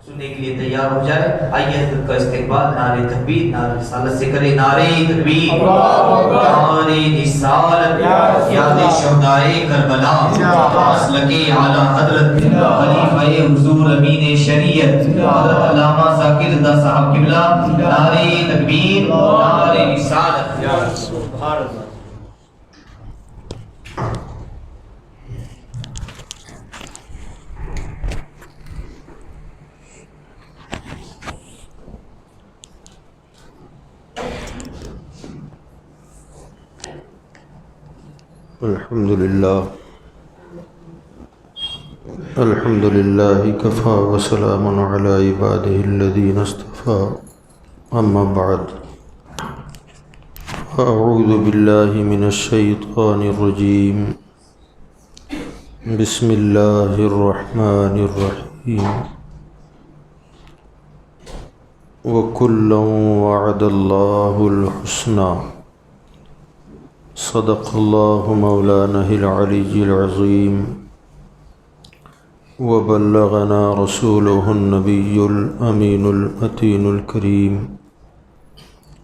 سننے کے لیے تیار ہو جائے. آئیے حضرت کا استقبال نعرہ تکبیر نعرہ رسالت سے کرے. نعرہ تکبیر، نعرہ رسالت، یاد شہدائے کربلا، مسلک اعلی حضرت خلیفہ حضور امین شریعت حضرت علامہ ذاکر رضا صاحب قبلہ. نعرہ تکبیر، نعرہ رسالت. سبحان اللہ. الحمد لله كفى وسلام على عباده الذين اصطفى أما بعد أعوذ بالله من الشيطان الرجيم بسم الله الرحمن الرحيم وكلا وعد الله الحسنى صدق الله مولانا العلي العظيم وبلغنا رسوله النبي الأمين المتين الكريم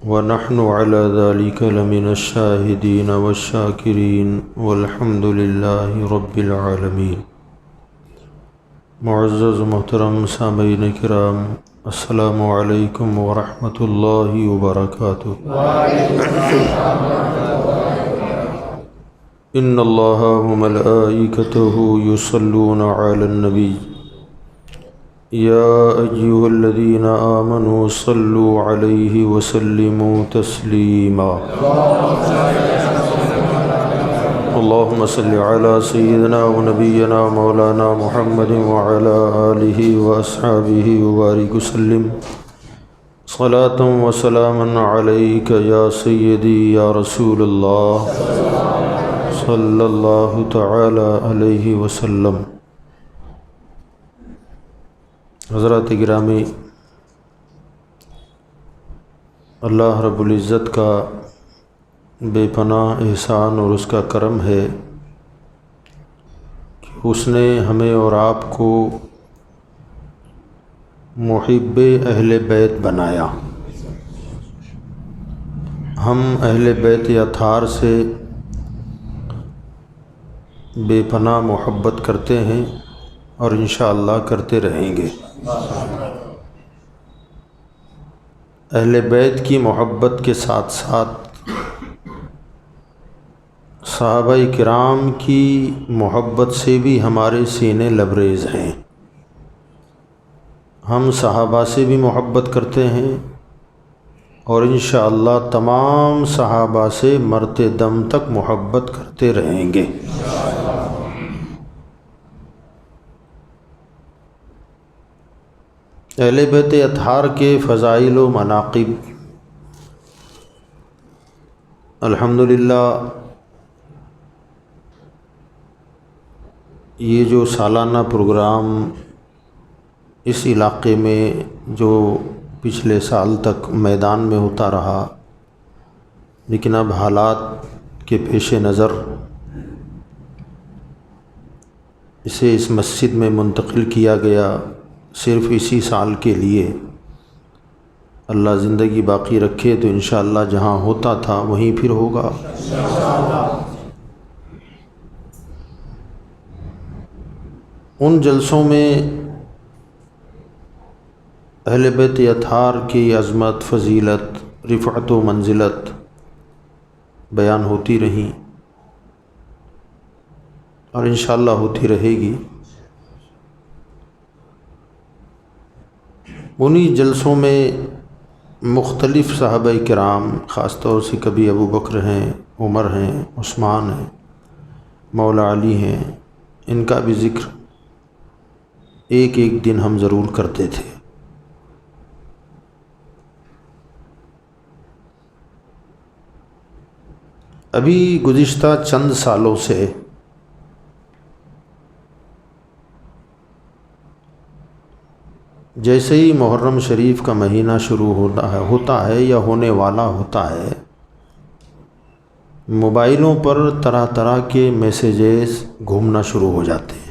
ونحن على ذلك لمن الشاهدين والشاكرين والحمد لله رب العالمين. معزز محترم سامعین کرام، السلام علیکم ورحمۃ اللہ وبرکاتہ. ان اللہ وملائکتہ یصلون علی النبی یا ایہا الذین آمنوا صلوا علیہ وسلموا تسلیما. اللہم صل علی سیدنا ونبینا مولانا محمد وعلی آلہ واصحابہ وبارک وسلم صلاۃ وسلاما علیک یا سیدی یا رسول اللہ صلی اللہ تعالی علیہ وسلم. حضرات گرامی، اللہ رب العزت کا بے پناہ احسان اور اس کا کرم ہے کہ اس نے ہمیں اور آپ کو محب اہل بیت بنایا. ہم اہل بیت اطہار سے بے پناہ محبت کرتے ہیں اور انشاءاللہ کرتے رہیں گے. اہل بیت کی محبت کے ساتھ ساتھ صحابہ کرام کی محبت سے بھی ہمارے سینے لبریز ہیں. ہم صحابہ سے بھی محبت کرتے ہیں اور انشاءاللہ تمام صحابہ سے مرتے دم تک محبت کرتے رہیں گے. اہل بیت اطہار کے فضائل و مناقب الحمدللہ یہ جو سالانہ پروگرام اس علاقے میں جو پچھلے سال تک میدان میں ہوتا رہا، لیکن اب حالات کے پیش نظر اسے اس مسجد میں منتقل کیا گیا صرف اسی سال کے لیے. اللہ زندگی باقی رکھے تو انشاءاللہ جہاں ہوتا تھا وہیں پھر ہوگا. ان جلسوں میں اہل بیت اطہار کی عظمت، فضیلت، رفعت و منزلت بیان ہوتی رہیں اور انشاءاللہ ہوتی رہے گی. انہی جلسوں میں مختلف صحابہ کرام، خاص طور سے کبھی ابو بکر ہیں، عمر ہیں، عثمان ہیں، مولا علی ہیں، ان کا بھی ذکر ایک ایک دن ہم ضرور کرتے تھے. ابھی گزشتہ چند سالوں سے جیسے ہی محرم شریف کا مہینہ شروع ہوتا ہے یا ہونے والا ہوتا ہے، موبائلوں پر طرح طرح کے میسیجز گھومنا شروع ہو جاتے ہیں.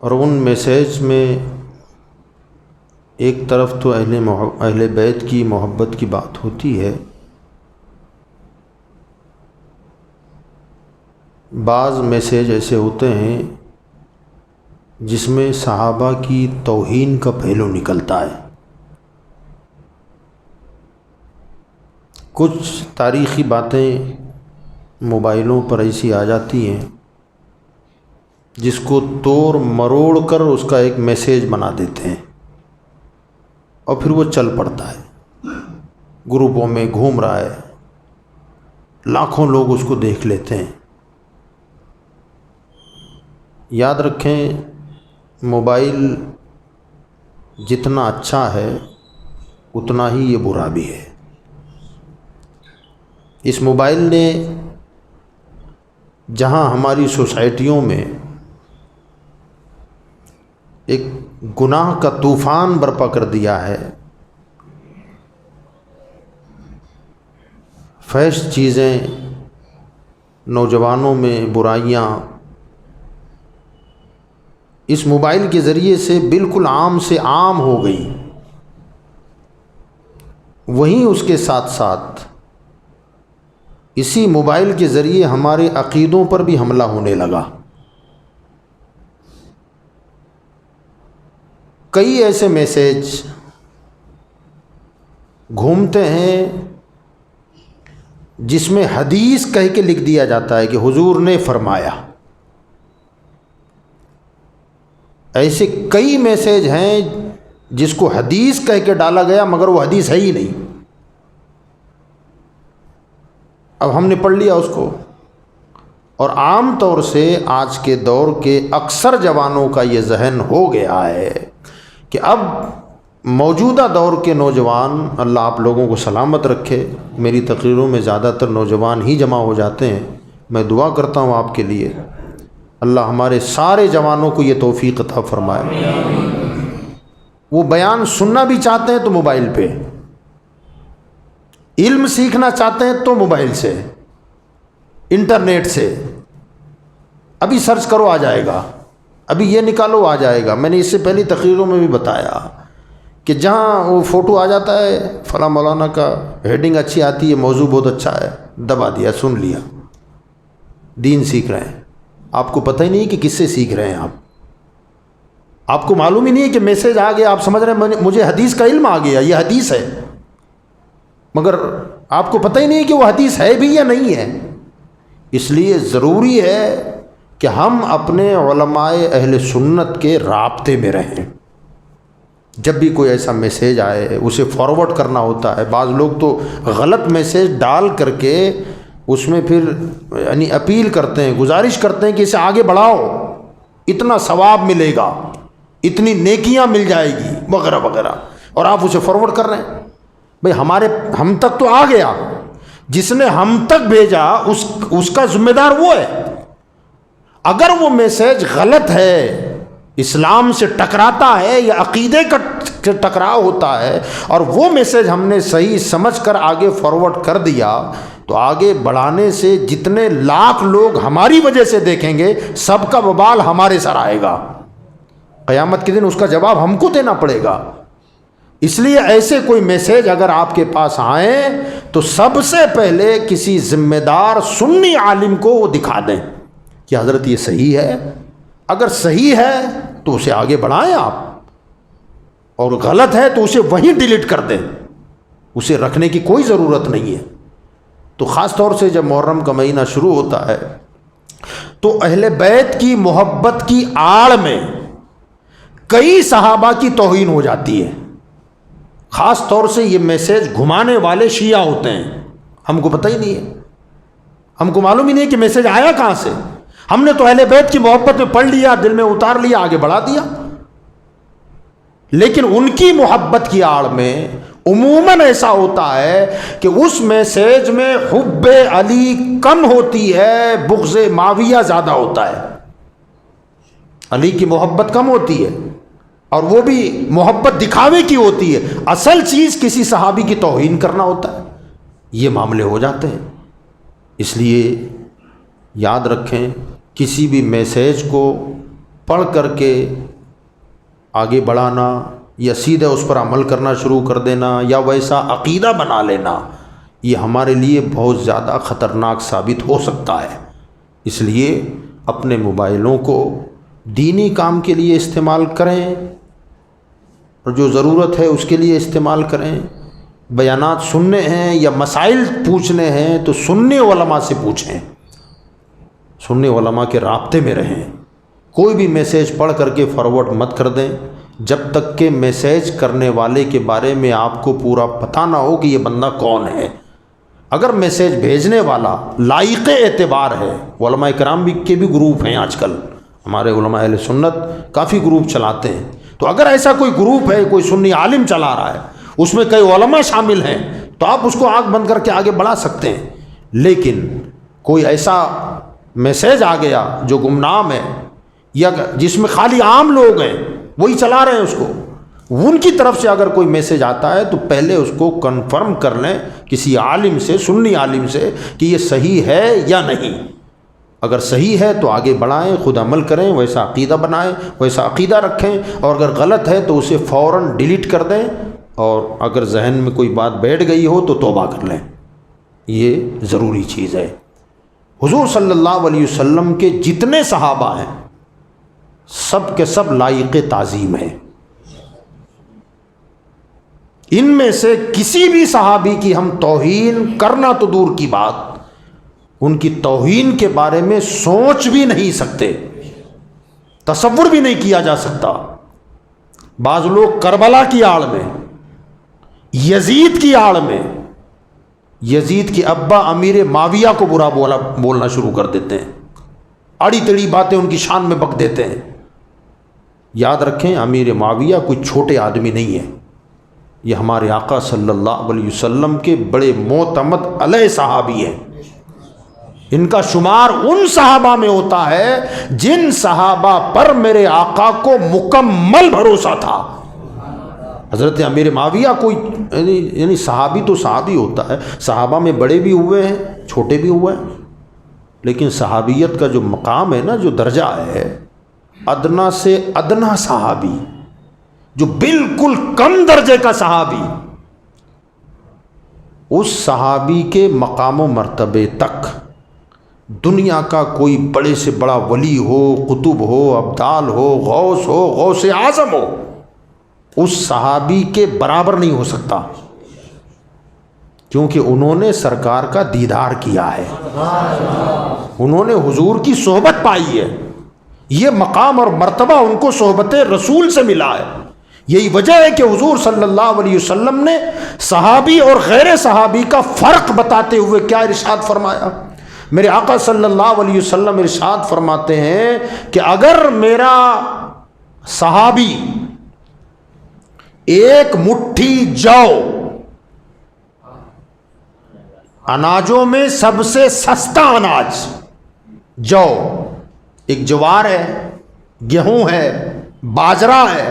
اور ان میسیج میں ایک طرف تو اہل بیت کی محبت کی بات ہوتی ہے، بعض میسیج ایسے ہوتے ہیں جس میں صحابہ کی توہین کا پہلو نکلتا ہے۔ کچھ تاریخی باتیں موبائلوں پر ایسی آ جاتی ہیں جس کو توڑ مروڑ کر اس کا ایک میسیج بنا دیتے ہیں اور پھر وہ چل پڑتا ہے، گروپوں میں گھوم رہا ہے، لاکھوں لوگ اس کو دیکھ لیتے ہیں۔ یاد رکھیں، موبائل جتنا اچھا ہے اتنا ہی یہ برا بھی ہے۔ اس موبائل نے جہاں ہماری سوسائٹیوں میں ایک گناہ کا طوفان برپا کر دیا ہے، فحش چیزیں، نوجوانوں میں برائیاں اس موبائل کے ذریعے سے بالکل عام سے عام ہو گئی، وہیں اس کے ساتھ ساتھ اسی موبائل کے ذریعے ہمارے عقیدوں پر بھی حملہ ہونے لگا۔ کئی ایسے میسیج گھومتے ہیں جس میں حدیث کہہ کے لکھ دیا جاتا ہے کہ حضور نے فرمایا۔ ایسے کئی میسیج ہیں جس کو حدیث کہہ کے ڈالا گیا مگر وہ حدیث ہے ہی نہیں، اب ہم نے پڑھ لیا اس کو۔ اور عام طور سے آج کے دور کے اکثر جوانوں کا یہ ذہن ہو گیا ہے کہ اب موجودہ دور کے نوجوان، اللہ آپ لوگوں کو سلامت رکھے، میری تقریروں میں زیادہ تر نوجوان ہی جمع ہو جاتے ہیں، میں دعا کرتا ہوں آپ کے لیے، اللہ ہمارے سارے جوانوں کو یہ توفیق عطا فرمائے۔ وہ بیان سننا بھی چاہتے ہیں تو موبائل پہ، علم سیکھنا چاہتے ہیں تو موبائل سے، انٹرنیٹ سے، ابھی سرچ کرو آ جائے گا، ابھی یہ نکالو آ جائے گا۔ میں نے اس سے پہلی تقریروں میں بھی بتایا کہ جہاں وہ فوٹو آ جاتا ہے فلاں مولانا کا، ہیڈنگ اچھی آتی ہے، موضوع بہت اچھا ہے، دبا دیا، سن لیا، دین سیکھ رہے ہیں۔ آپ کو پتہ ہی نہیں کہ کس سے سیکھ رہے ہیں، آپ کو معلوم ہی نہیں ہے کہ میسیج آ گیا، آپ سمجھ رہے ہیں مجھے حدیث کا علم آ گیا، یہ حدیث ہے، مگر آپ کو پتہ ہی نہیں کہ وہ حدیث ہے بھی یا نہیں ہے۔ اس لیے ضروری ہے کہ ہم اپنے علماء اہل سنت کے رابطے میں رہیں۔ جب بھی کوئی ایسا میسیج آئے اسے فارورڈ کرنا ہوتا ہے۔ بعض لوگ تو غلط میسیج ڈال کر کے اس میں پھر یعنی اپیل کرتے ہیں، گزارش کرتے ہیں کہ اسے آگے بڑھاؤ، اتنا ثواب ملے گا، اتنی نیکیاں مل جائے گی وغیرہ وغیرہ، اور آپ اسے فارورڈ کر رہے ہیں۔ بھئی ہم تک تو آ گیا، جس نے ہم تک بھیجا اس کا ذمہ دار وہ ہے۔ اگر وہ میسیج غلط ہے، اسلام سے ٹکراتا ہے یا عقیدے کا ٹکراؤ ہوتا ہے، اور وہ میسیج ہم نے صحیح سمجھ کر آگے فارورڈ کر دیا، تو آگے بڑھانے سے جتنے لاکھ لوگ ہماری وجہ سے دیکھیں گے، سب کا وبال ہمارے سر آئے گا، قیامت کے دن اس کا جواب ہم کو دینا پڑے گا۔ اس لیے ایسے کوئی میسیج اگر آپ کے پاس آئیں تو سب سے پہلے کسی ذمہ دار سنی عالم کو وہ دکھا دیں کہ حضرت یہ صحیح ہے، اگر صحیح ہے تو اسے آگے بڑھائیں آپ، اور غلط ہے تو اسے وہیں ڈیلیٹ کر دیں، اسے رکھنے کی کوئی ضرورت نہیں ہے۔ تو خاص طور سے جب محرم کا مہینہ شروع ہوتا ہے تو اہل بیت کی محبت کی آڑ میں کئی صحابہ کی توہین ہو جاتی ہے۔ خاص طور سے یہ میسیج گھمانے والے شیعہ ہوتے ہیں، ہم کو پتہ ہی نہیں ہے، ہم کو معلوم ہی نہیں ہے کہ میسیج آیا کہاں سے۔ ہم نے تو اہل بیت کی محبت میں پڑھ لیا، دل میں اتار لیا، آگے بڑھا دیا، لیکن ان کی محبت کی آڑ میں عموماً ایسا ہوتا ہے کہ اس میسیج میں حب علی کم ہوتی ہے، بغض معاویہ زیادہ ہوتا ہے۔ علی کی محبت کم ہوتی ہے اور وہ بھی محبت دکھاوے کی ہوتی ہے، اصل چیز کسی صحابی کی توہین کرنا ہوتا ہے، یہ معاملے ہو جاتے ہیں۔ اس لیے یاد رکھیں، کسی بھی میسیج کو پڑھ کر کے آگے بڑھانا یا سیدھے اس پر عمل کرنا شروع کر دینا یا ویسا عقیدہ بنا لینا، یہ ہمارے لیے بہت زیادہ خطرناک ثابت ہو سکتا ہے۔ اس لیے اپنے موبائلوں کو دینی کام کے لیے استعمال کریں اور جو ضرورت ہے اس کے لیے استعمال کریں۔ بیانات سننے ہیں یا مسائل پوچھنے ہیں تو سننے علماء سے پوچھیں، سننے علماء کے رابطے میں رہیں۔ کوئی بھی میسیج پڑھ کر کے فارورڈ مت کر دیں جب تک کہ میسیج کرنے والے کے بارے میں آپ کو پورا پتہ نہ ہو کہ یہ بندہ کون ہے۔ اگر میسیج بھیجنے والا لائق اعتبار ہے، علماء کرام کے بھی گروپ ہیں آج کل، ہمارے علماء اہل سنت کافی گروپ چلاتے ہیں، تو اگر ایسا کوئی گروپ ہے، کوئی سنی عالم چلا رہا ہے، اس میں کئی علماء شامل ہیں، تو آپ اس کو آنکھ بند کر کے آگے بڑھا سکتے ہیں۔ لیکن کوئی ایسا میسیج آ گیا جو گمنام ہے یا جس میں خالی عام لوگ ہیں وہی چلا رہے ہیں اس کو، ان کی طرف سے اگر کوئی میسیج آتا ہے تو پہلے اس کو کنفرم کر لیں کسی عالم سے، سنی عالم سے، کہ یہ صحیح ہے یا نہیں۔ اگر صحیح ہے تو آگے بڑھائیں، خود عمل کریں، ویسا عقیدہ بنائیں، ویسا عقیدہ رکھیں، اور اگر غلط ہے تو اسے فوراً ڈیلیٹ کر دیں، اور اگر ذہن میں کوئی بات بیٹھ گئی ہو تو توبہ کر لیں۔ یہ ضروری چیز ہے۔ حضور صلی اللہ علیہ وسلم کے جتنے صحابہ ہیں سب کے سب لائق تعظیم ہیں۔ ان میں سے کسی بھی صحابی کی ہم توہین کرنا تو دور کی بات، ان کی توہین کے بارے میں سوچ بھی نہیں سکتے، تصور بھی نہیں کیا جا سکتا۔ بعض لوگ کربلا کی آڑ میں، یزید کی آڑ میں، یزید کے ابا امیر معاویہ کو برا بولنا شروع کر دیتے ہیں، اڑی تڑی باتیں ان کی شان میں بک دیتے ہیں۔ یاد رکھیں، امیر معاویہ کوئی چھوٹے آدمی نہیں ہے، یہ ہمارے آقا صلی اللہ علیہ وسلم کے بڑے معتمد علیہ صحابی ہیں۔ ان کا شمار ان صحابہ میں ہوتا ہے جن صحابہ پر میرے آقا کو مکمل بھروسہ تھا۔ حضرت امیر معاویہ کوئی یعنی صحابی تو صحابی ہوتا ہے، صحابہ میں بڑے بھی ہوئے ہیں، چھوٹے بھی ہوئے ہیں، لیکن صحابیت کا جو مقام ہے نا، جو درجہ ہے، ادنا سے ادنا صحابی، جو بالکل کم درجے کا صحابی، اس صحابی کے مقام و مرتبے تک دنیا کا کوئی بڑے سے بڑا ولی ہو، قطب ہو، ابدال ہو، غوث ہو، غوث اعظم ہو، اس صحابی کے برابر نہیں ہو سکتا، کیونکہ انہوں نے سرکار کا دیدار کیا ہے، انہوں نے حضور کی صحبت پائی ہے، یہ مقام اور مرتبہ ان کو صحبت رسول سے ملا ہے۔ یہی وجہ ہے کہ حضور صلی اللہ علیہ وسلم نے صحابی اور غیر صحابی کا فرق بتاتے ہوئے کیا ارشاد فرمایا؟ میرے آقا صلی اللہ علیہ وسلم ارشاد فرماتے ہیں کہ اگر میرا صحابی ایک مٹھی جو، اناجوں میں سب سے سستا اناج جو، ایک جوار ہے، گیہوں ہے، باجرہ ہے،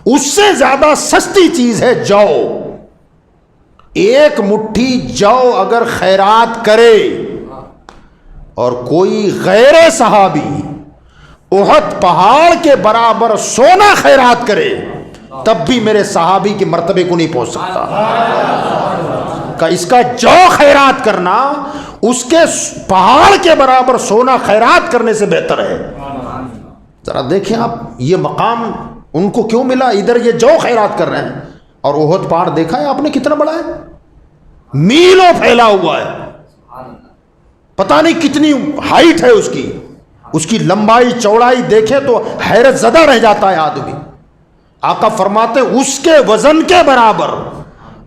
اس سے زیادہ سستی چیز ہے جو، ایک مٹھی جو اگر خیرات کرے اور کوئی غیر صحابی احد پہاڑ کے برابر سونا خیرات کرے تب بھی میرے صحابی کے مرتبے کو نہیں پہنچ سکتا۔ کہ اس کا جو خیرات کرنا اس کے پہاڑ کے برابر سونا خیرات کرنے سے بہتر ہے۔ ذرا دیکھیں آپ، یہ مقام ان کو کیوں ملا؟ ادھر یہ جو خیرات کر رہے ہیں، اور احد پہاڑ دیکھا ہے آپ نے کتنا بڑا ہے، میلوں پھیلا ہوا ہے، پتہ نہیں کتنی ہائٹ ہے اس کی لمبائی چوڑائی دیکھے تو حیرت زدہ رہ جاتا ہے آدمی۔ آقا فرماتے اس کے وزن کے برابر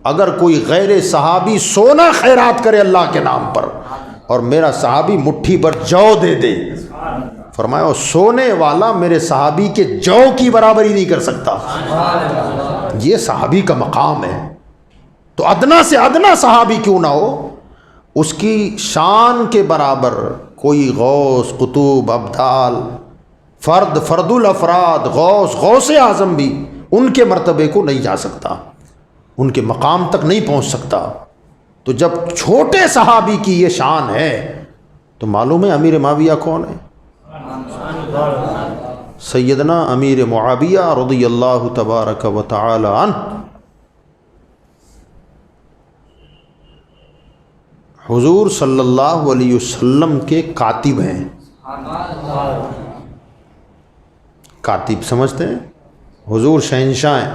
اگر کوئی غیر صحابی سونا خیرات کرے اللہ کے نام پر، اور میرا صحابی مٹھی پر جو دے دے، فرمایا سونے والا میرے صحابی کے جو کی برابری نہیں کر سکتا۔ یہ صحابی کا مقام ہے۔ تو ادنا سے ادنا صحابی کیوں نہ ہو، اس کی شان کے برابر کوئی غوث، قطب، ابدال، فرد الافراد، غوث اعظم بھی ان کے مرتبے کو نہیں جا سکتا، ان کے مقام تک نہیں پہنچ سکتا۔ تو جب چھوٹے صحابی کی یہ شان ہے تو معلوم ہے امیر معاویہ کون ہے۔ سیدنا امیر معاویہ رضی اللہ تبارک و تعالی عنہ حضور صلی اللہ علیہ وسلم کے کاتب ہیں. کاتب سمجھتے ہیں؟ حضور شہنشاہ ہیں،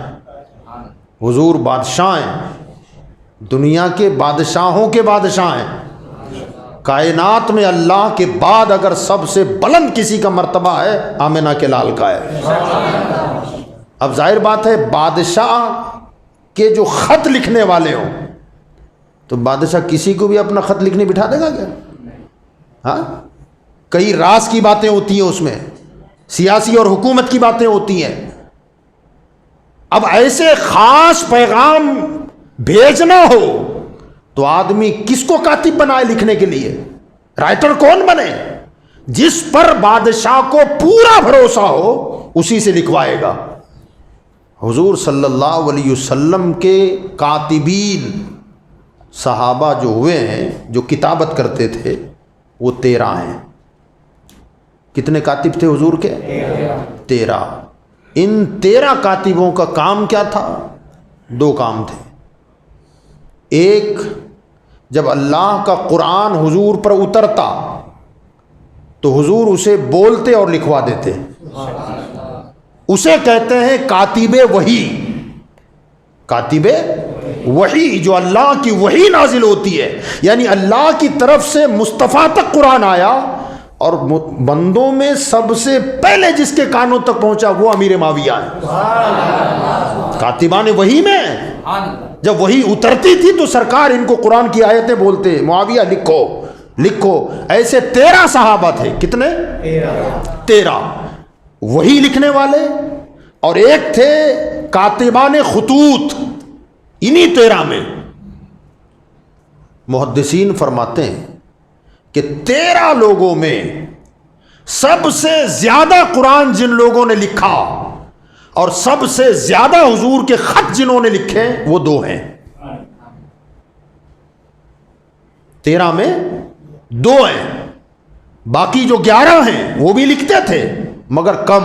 حضور بادشاہ ہیں، دنیا کے بادشاہوں کے بادشاہ ہیں. کائنات میں اللہ کے بعد اگر سب سے بلند کسی کا مرتبہ ہے آمنہ کے لال کا ہے. اب ظاہر بات ہے بادشاہ کے جو خط لکھنے والے ہوں تو بادشاہ کسی کو بھی اپنا خط لکھنے بٹھا دے گا کیا؟ ہاں، کئی راز کی باتیں ہوتی ہیں، اس میں سیاسی اور حکومت کی باتیں ہوتی ہیں. اب ایسے خاص پیغام بھیجنا ہو تو آدمی کس کو کاتب بنائے لکھنے کے لیے؟ رائٹر کون بنے؟ جس پر بادشاہ کو پورا بھروسہ ہو اسی سے لکھوائے گا. حضور صلی اللہ علیہ وسلم کے کاتبین صحابہ جو ہوئے ہیں جو کتابت کرتے تھے وہ 13 ہیں. کتنے کاتب تھے حضور کے؟ 13. ان 13 کاتبوں کا کام کیا تھا؟ 2 کام تھے. ایک، جب اللہ کا قرآن حضور پر اترتا تو حضور اسے بولتے اور لکھوا دیتے. اسے کہتے ہیں کاتب وحی. کاتب وحی، جو اللہ کی وحی نازل ہوتی ہے، یعنی اللہ کی طرف سے مصطفیٰ تک قرآن آیا اور بندوں میں سب سے پہلے جس کے کانوں تک پہنچا وہ امیر معاویہ ہیں. کاتبان وحی میں جب وحی اترتی تھی تو سرکار ان کو قرآن کی آیتیں بولتے، معاویہ لکھو لکھو. ایسے 13 صحابہ تھے. کتنے؟ 13 وحی لکھنے والے، اور ایک تھے کاتبان خطوط. انہی 13 میں محدثین فرماتے ہیں کہ 13 لوگوں میں سب سے زیادہ قرآن جن لوگوں نے لکھا اور سب سے زیادہ حضور کے خط جنہوں نے لکھے وہ 2 ہیں. 13 میں 2 ہیں. باقی جو 11 ہیں وہ بھی لکھتے تھے مگر کم.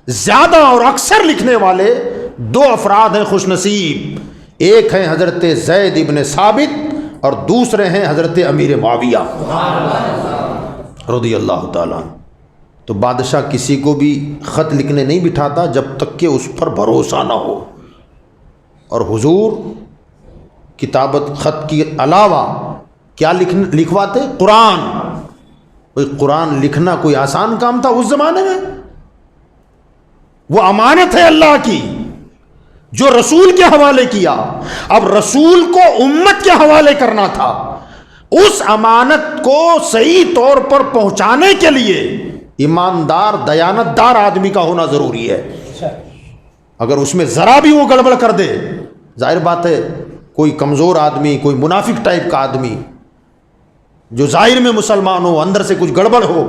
زیادہ اور اکثر لکھنے والے 2 افراد ہیں خوش نصیب. ایک ہیں حضرت زید ابن ثابت اور دوسرے ہیں حضرت امیر معاویہ رضی اللہ تعالیٰ. تو بادشاہ کسی کو بھی خط لکھنے نہیں بٹھاتا جب تک کہ اس پر بھروسہ نہ ہو. اور حضور کتابت خط کے علاوہ کیا لکھواتے؟ قرآن. کوئی قرآن لکھنا کوئی آسان کام تھا اس زمانے میں؟ وہ امانت ہے اللہ کی جو رسول کے حوالے کیا. اب رسول کو امت کے حوالے کرنا تھا. اس امانت کو صحیح طور پر پہنچانے کے لیے ایماندار دیانتدار آدمی کا ہونا ضروری ہے. اگر اس میں ذرا بھی وہ گڑبڑ کر دے، ظاہر بات ہے کوئی کمزور آدمی، کوئی منافق ٹائپ کا آدمی جو ظاہر میں مسلمان ہو اندر سے کچھ گڑبڑ ہو،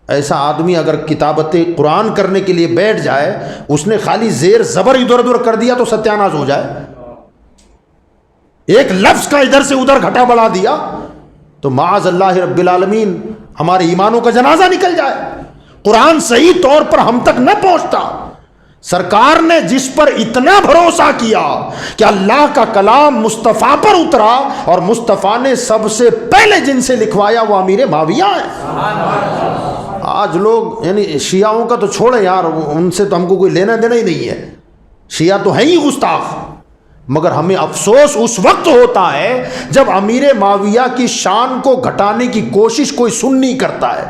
ایسا آدمی اگر کتابت قرآن کرنے کے لیے بیٹھ جائے، اس نے خالی زیر زبر ادھر ادھر کر دیا تو ستیاناش ہو جائے. ایک لفظ کا ادھر سے ادھر گھٹا بڑھا دیا تو معاذ اللہ رب العالمین ہمارے ایمانوں کا جنازہ نکل جائے. قرآن صحیح طور پر ہم تک نہ پہنچتا. سرکار نے جس پر اتنا بھروسہ کیا کہ اللہ کا کلام مصطفیٰ پر اترا اور مصطفیٰ نے سب سے پہلے جن سے لکھوایا وہ امیر معاویہ ہے. آج لوگ یعنی شیعوں کا تو چھوڑے یار، ان سے تو ہم کو کوئی لینا دینا ہی نہیں ہے. شیعہ تو ہیں ہی گستاخ، مگر ہمیں افسوس اس وقت ہوتا ہے جب امیر معاویہ کی شان کو گھٹانے کی کوشش کوئی سنی کرتا ہے.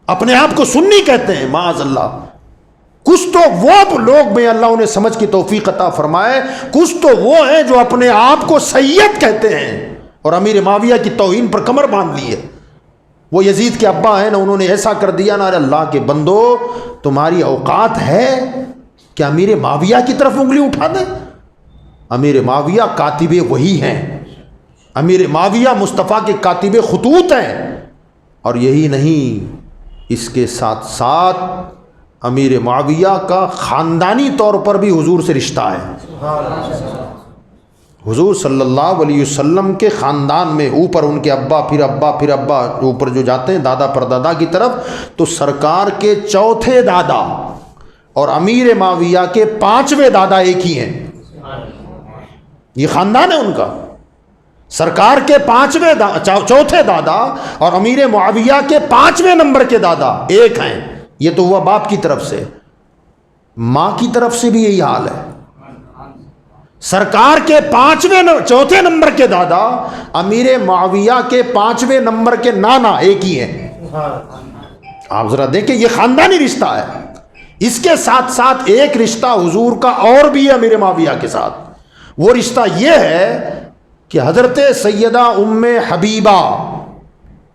اپنے آپ کو سنی کہتے ہیں معاذ اللہ. کچھ تو وہ لوگ میں اللہ انہیں سمجھ کی توفیق عطا فرمائے، کچھ تو وہ ہیں جو اپنے آپ کو سید کہتے ہیں اور امیر معاویہ کی توہین پر کمر باندھ لی ہے. وہ یزید کے ابا ہیں نا، انہوں نے ایسا کر دیا نا. اللہ کے بندو، تمہاری اوقات ہے کہ امیر معاویہ کی طرف انگلی اٹھا دیں؟ امیر معاویہ کاتب وحی ہیں، امیر معاویہ مصطفیٰ کے کاتب خطوط ہیں. اور یہی نہیں، اس کے ساتھ ساتھ امیر معاویہ کا خاندانی طور پر بھی حضور سے رشتہ ہے. حضور صلی اللہ علیہ وسلم کے خاندان میں اوپر ان کے ابا پھر ابا پھر ابا اوپر جو جاتے ہیں دادا پردادا کی طرف، تو سرکار کے چوتھے دادا اور امیر معاویہ کے پانچویں دادا ایک ہی ہیں. یہ خاندان ہے ان کا. سرکار کے چوتھے دادا اور امیر معاویہ کے 5ویں نمبر کے دادا ایک ہیں. یہ تو ہوا باپ کی طرف سے. ماں کی طرف سے بھی یہی حال ہے. سرکار کے چوتھے نمبر کے دادا امیر معاویہ کے 5ویں نمبر کے نانا ایک ہی ہیں. آپ ذرا دیکھیں یہ خاندانی رشتہ ہے. اس کے ساتھ ساتھ ایک رشتہ حضور کا اور بھی ہے امیر معاویہ کے ساتھ. وہ رشتہ یہ ہے کہ حضرت سیدہ ام حبیبہ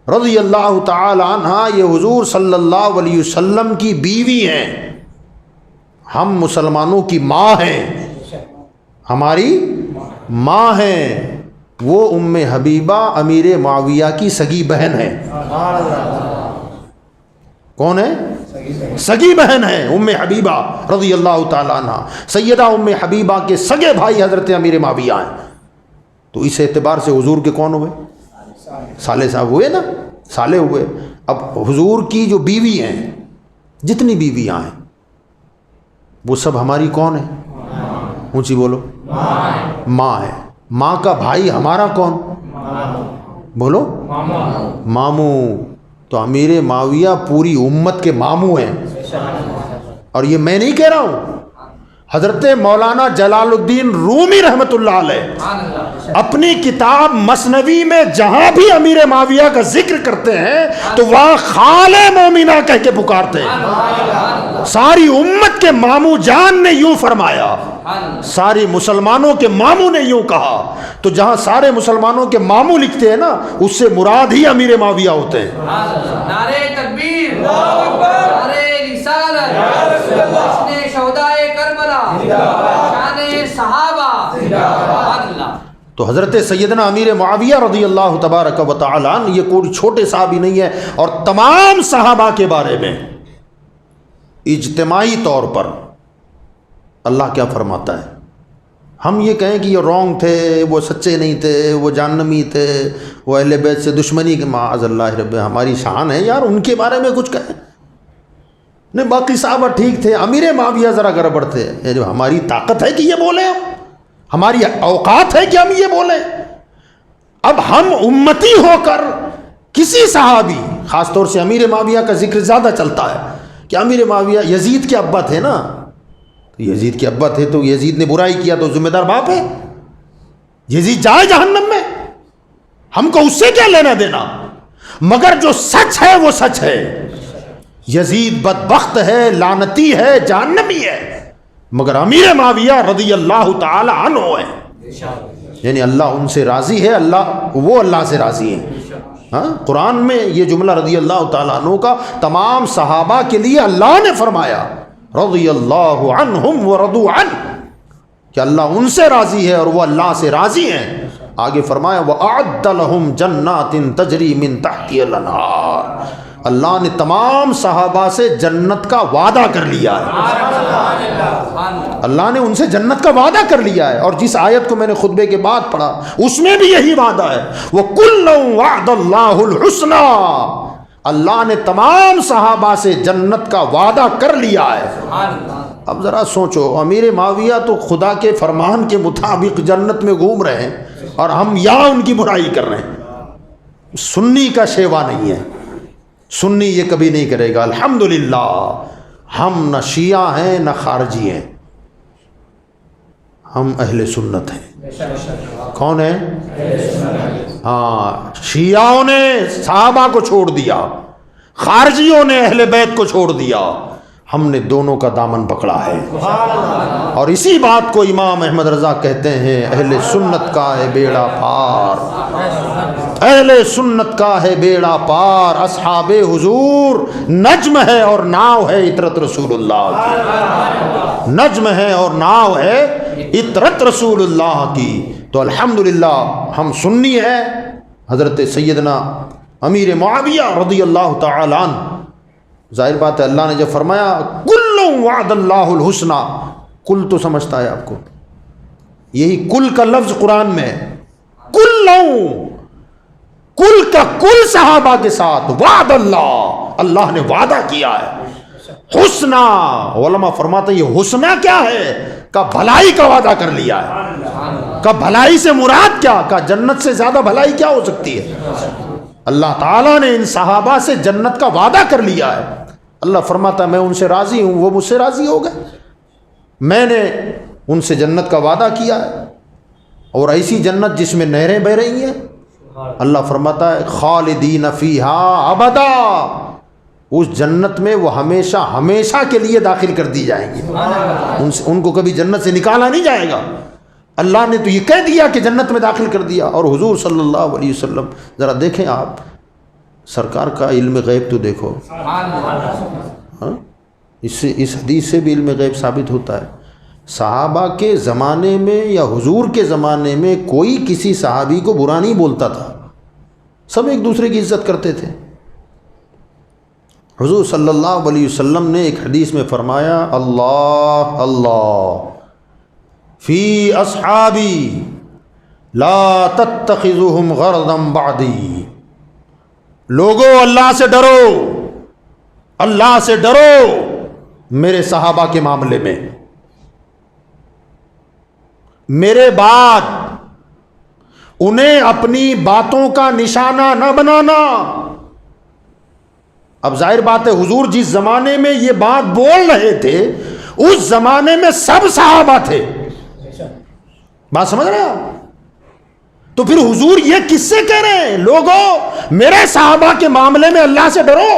رضی اللہ تعالی عنہا یہ حضور صلی اللہ علیہ وسلم کی بیوی ہیں. ہم مسلمانوں کی ماں ہیں، ہماری ماں ہیں. وہ ام حبیبہ امیر معاویہ کی سگی بہن ہے. کون ہے؟ سگی بہن ہے ام حبیبہ رضی اللہ تعالی عنہ. سیدہ ام حبیبہ کے سگے بھائی حضرت امیر معاویہ ہیں. تو اس اعتبار سے حضور کے کون ہوئے؟ سالے صاحب ہوئے نا، سالے ہوئے. اب حضور کی جو بیوی ہیں، جتنی بیویاں ہیں، وہ سب ہماری کون ہے؟ اونچی بولو. ماں ہے. ماں کا بھائی ہمارا کون؟ بولو. ماموں. تو امیر معاویہ پوری امت کے ماموں ہیں. اور یہ میں نہیں کہہ رہا ہوں، حضرت مولانا جلال الدین رومی رحمۃ اللہ علیہ اپنی کتاب مثنوی میں جہاں بھی امیر معاویہ کا ذکر کرتے ہیں تو وہاں خال مومنہ کہہ کے پکارتے ہیں. ساری امت کے ماموں جان نے یوں فرمایا، ساری مسلمانوں کے ماموں نے یوں کہا. تو جہاں سارے مسلمانوں کے ماموں لکھتے ہیں نا، اس سے مراد ہی امیر معاویہ ہوتے ہیں. نعرہ تکبیر، نعرہ رسالت، حسن شہدائے کربلا، شان صحابہ. تو حضرت سیدنا امیر معاویہ رضی اللہ تبارک و تعالی عنہ یہ کوئی چھوٹے صحابی نہیں ہے. اور تمام صحابہ کے بارے میں اجتماعی طور پر اللہ کیا فرماتا ہے؟ ہم یہ کہیں کہ یہ رونگ تھے، وہ سچے نہیں تھے، وہ جہنمی تھے، وہ اہل بیت سے دشمنی کے معاذ اللہ رب، ہماری شان ہے یار ان کے بارے میں کچھ کہیں. نہیں، باقی صحابہ ٹھیک تھے، امیر معاویہ ذرا گڑبڑ تھے. یہ جو ہماری طاقت ہے کہ یہ بولیں، ہماری اوقات ہے کہ ہم یہ بولیں. اب ہم امتی ہو کر کسی صحابی، خاص طور سے امیر معاویہ کا ذکر زیادہ چلتا ہے کہ امیر معاویہ یزید کے ابا تھے نا، یزید کے ابا تھے تو یزید نے برائی کیا تو ذمہ دار باپ ہے. یزید جائے جہنم میں، ہم کو اس سے کیا لینا دینا. مگر جو سچ ہے وہ سچ ہے. یزید بدبخت ہے، لعنتی ہے، جہنمی ہے، مگر امیر معاویہ رضی اللہ تعالی عنہ ہے. یعنی اللہ ان سے راضی ہے، وہ اللہ سے راضی ہے. ہاں، قرآن میں یہ جملہ رضی اللہ تعالیٰ عنہ کا تمام صحابہ کے لیے اللہ نے فرمایا رضی اللہ عنہم ورضوا عنہ، کہ اللہ ان سے راضی ہے اور وہ اللہ سے راضی ہیں. آگے فرمایا وَأَعَدَّ لَهُمْ جَنَّاتٍ تَجْرِي مِن تَحْتِهَا الْأَنْهَارُ، اللہ نے تمام صحابہ سے جنت کا وعدہ کر لیا ہے. اللہ نے ان سے جنت کا وعدہ کر لیا ہے. اور جس آیت کو میں نے خطبے کے بعد پڑھا اس میں بھی یہی وعدہ ہے، وَكُلًّا وَعْدَ اللَّهُ الْحُسْنَى، اللہ نے تمام صحابہ سے جنت کا وعدہ کر لیا ہے. اب ذرا سوچو، امیر معاویہ تو خدا کے فرمان کے مطابق جنت میں گھوم رہے ہیں اور ہم یہاں ان کی برائی کر رہے ہیں. سنی کا شیوا نہیں ہے، سنی یہ کبھی نہیں کرے گا. الحمدللہ ہم نہ شیعہ ہیں نہ خارجی ہیں، ہم اہل سنت ہیں. کون ہے؟ ہاں، شیعوں نے صحابہ کو چھوڑ دیا، خارجیوں نے اہل بیت کو چھوڑ دیا، ہم نے دونوں کا دامن پکڑا ہے. اور اسی بات کو امام احمد رضا کہتے ہیں، اہل سنت کا ہے بیڑا پار، اہل سنت کا ہے بیڑا پار. اصحاب حضور نجم ہے اور ناؤ ہے عطرت رسول اللہ کی، نجم ہے اور ناؤ ہے عطرت رسول اللہ کی. تو الحمدللہ ہم سنی ہیں. حضرت سیدنا امیر معاویہ رضی اللہ تعالی عنہ، ظاہر بات ہے اللہ نے جب فرمایا کل وعد اللہ الحسنى، کل تو سمجھتا ہے آپ کو، یہی کل کا لفظ قرآن میں ہے، کل کا کل صحابہ کے ساتھ وعد اللہ نے وعدہ کیا ہے حسنا. علماء فرماتے ہیں یہ حسنا کیا ہے؟ کہ بھلائی کا وعدہ کر لیا ہے. کہ بھلائی سے مراد کیا؟ کہ جنت سے زیادہ بھلائی کیا ہو سکتی ہے؟ اللہ تعالیٰ نے ان صحابہ سے جنت کا وعدہ کر لیا ہے. اللہ فرماتا ہے میں ان سے راضی ہوں، وہ مجھ سے راضی ہو گئے. میں نے ان سے جنت کا وعدہ کیا ہے، اور ایسی جنت جس میں نہریں بہ رہی ہیں. اللہ فرماتا ہے خالدین فیہا ابدا، اس جنت میں وہ ہمیشہ ہمیشہ کے لیے داخل کر دی جائیں گی. ان کو کبھی جنت سے نکالا نہیں جائے گا. اللہ نے تو یہ کہہ دیا کہ جنت میں داخل کر دیا. اور حضور صلی اللہ علیہ وسلم ذرا دیکھیں آپ، سرکار کا علم غیب تو دیکھو. ہاں، اس حدیث سے بھی علم غیب ثابت ہوتا ہے. صحابہ کے زمانے میں یا حضور کے زمانے میں کوئی کسی صحابی کو برا نہیں بولتا تھا، سب ایک دوسرے کی عزت کرتے تھے. حضور صلی اللہ علیہ وسلم نے ایک حدیث میں فرمایا اللہ اللہ فی اصحابی لا تتخذوہم غرضا بعدی. لوگو اللہ سے ڈرو، اللہ سے ڈرو میرے صحابہ کے معاملے میں. میرے بعد انہیں اپنی باتوں کا نشانہ نہ بنانا. اب ظاہر بات ہے حضور جس زمانے میں یہ بات بول رہے تھے اس زمانے میں سب صحابہ تھے. بات سمجھ رہے ہیں آپ؟ تو پھر حضور یہ کس سے کہہ رہے ہیں لوگوں میرے صحابہ کے معاملے میں اللہ سے ڈرو.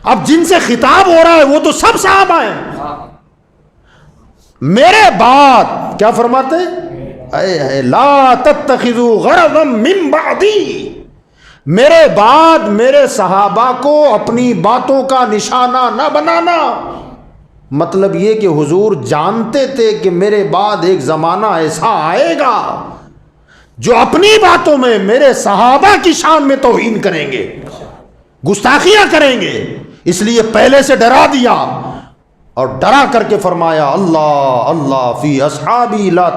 اب جن سے خطاب ہو رہا ہے وہ تو سب صحابہ ہیں. میرے بعد کیا فرماتے ہیں؟ لا تتخذوا غرضا من بعدی. میرے بعد میرے صحابہ کو اپنی باتوں کا نشانہ نہ بنانا. مطلب یہ کہ حضور جانتے تھے کہ میرے بعد ایک زمانہ ایسا آئے گا جو اپنی باتوں میں میرے صحابہ کی شان میں توہین کریں گے، گستاخیاں کریں گے. اس لیے پہلے سے ڈرا دیا، اور ڈرا کر کے فرمایا اللہ اللہ فی اصحابی لا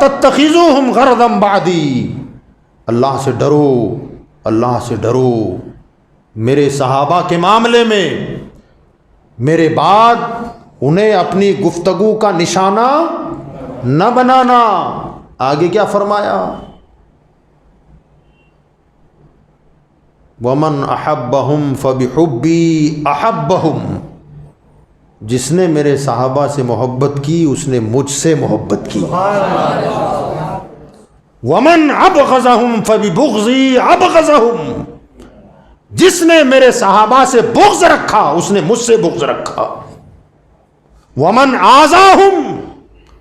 تتخذوہم غرضا بعدی. اللہ سے ڈرو، اللہ سے ڈرو میرے صحابہ کے معاملے میں، میرے بعد انہیں اپنی گفتگو کا نشانہ نہ بنانا. آگے کیا فرمایا؟ وَمَنْ أَحَبَّهُمْ فَبِحُبِّي أَحَبَّهُمْ. جس نے میرے صحابہ سے محبت کی اس نے مجھ سے محبت کی. وَمَنْ أَبْغَضَهُمْ فَبِبُغْضِي أَبْغَضَهُمْ. جس نے میرے صحابہ سے بغض رکھا اس نے مجھ سے بغض رکھا. وَمَنْ آذَاهُمْ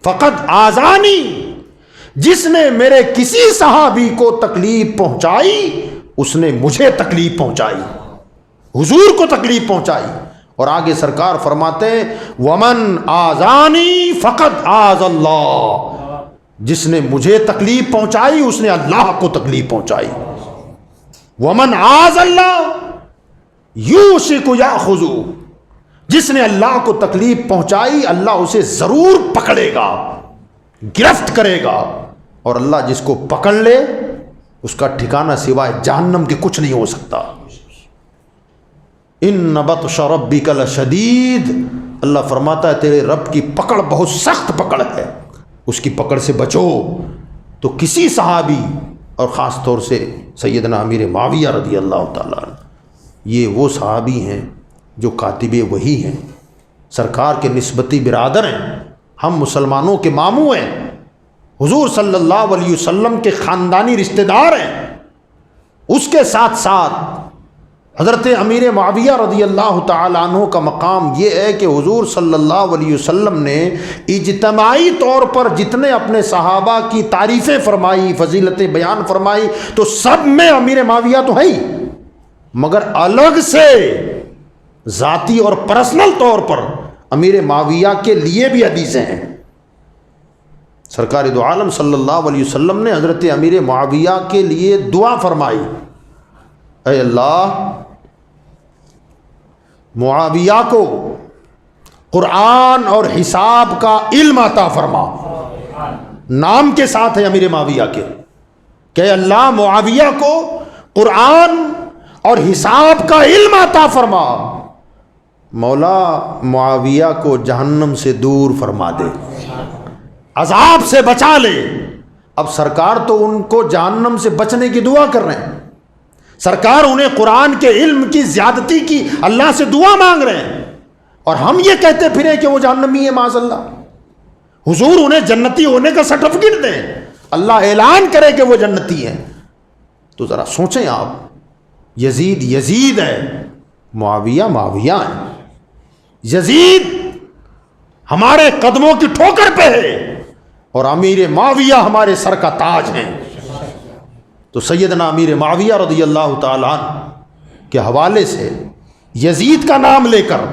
فَقَدْ آذَانِي. جس نے میرے کسی صحابی کو تکلیف پہنچائی اس نے مجھے تکلیف پہنچائی، حضور کو تکلیف پہنچائی. اور آگے سرکار فرماتے ہیں وَمَنْ آذَانِي فَقَدْ آذَ اللَّهُ. جس نے مجھے تکلیف پہنچائی اس نے اللہ کو تکلیف پہنچائی. وَمَنْ آذَ اللَّهُ يُوشِكُ يَأْخُذُ. جس نے اللہ کو تکلیف پہنچائی اللہ اسے ضرور پکڑے گا، گرفت کرے گا. اور اللہ جس کو پکڑ لے اس کا ٹھکانہ سوائے جہنم کے کچھ نہیں ہو سکتا. ان بطش ربک لشدید. اللہ فرماتا ہے تیرے رب کی پکڑ بہت سخت پکڑ ہے، اس کی پکڑ سے بچو. تو کسی صحابی اور خاص طور سے سیدنا امیر معاویہ رضی اللہ تعالیٰ عنہ، یہ وہ صحابی ہیں جو کاتب وحی ہیں، سرکار کے نسبتی برادر ہیں، ہم مسلمانوں کے ماموں ہیں، حضور صلی اللہ علیہ وسلم کے خاندانی رشتہ دار ہیں. اس کے ساتھ ساتھ حضرت امیر معاویہ رضی اللہ تعالیٰ عنہ کا مقام یہ ہے کہ حضور صلی اللہ علیہ وسلم نے اجتماعی طور پر جتنے اپنے صحابہ کی تعریفیں فرمائی، فضیلتیں بیان فرمائی، تو سب میں امیر معاویہ تو ہے ہی، مگر الگ سے ذاتی اور پرسنل طور پر امیر معاویہ کے لیے بھی حدیثیں ہیں. سرکار دو عالم صلی اللہ علیہ وسلم نے حضرت امیر معاویہ کے لیے دعا فرمائی، اے اللہ معاویہ کو قرآن اور حساب کا علم عطا فرما. نام کے ساتھ ہے امیر معاویہ کے کہ اللہ معاویہ کو قرآن اور حساب کا علم عطا فرما. مولا معاویہ کو جہنم سے دور فرما دے، عذاب سے بچا لے. اب سرکار تو ان کو جہنم سے بچنے کی دعا کر رہے ہیں، سرکار انہیں قرآن کے علم کی زیادتی کی اللہ سے دعا مانگ رہے ہیں، اور ہم یہ کہتے پھریں کہ وہ جہنمی ہے معاذ اللہ. حضور انہیں جنتی ہونے کا سرٹیفکیٹ دیں، اللہ اعلان کرے کہ وہ جنتی ہیں. تو ذرا سوچیں آپ، یزید یزید ہے، معاویہ معاویہ ہے. یزید ہمارے قدموں کی ٹھوکر پہ ہے اور امیر معاویہ ہمارے سر کا تاج ہیں. تو سیدنا امیر معاویہ رضی اللہ تعالیٰ عنہ کے حوالے سے یزید کا نام لے کر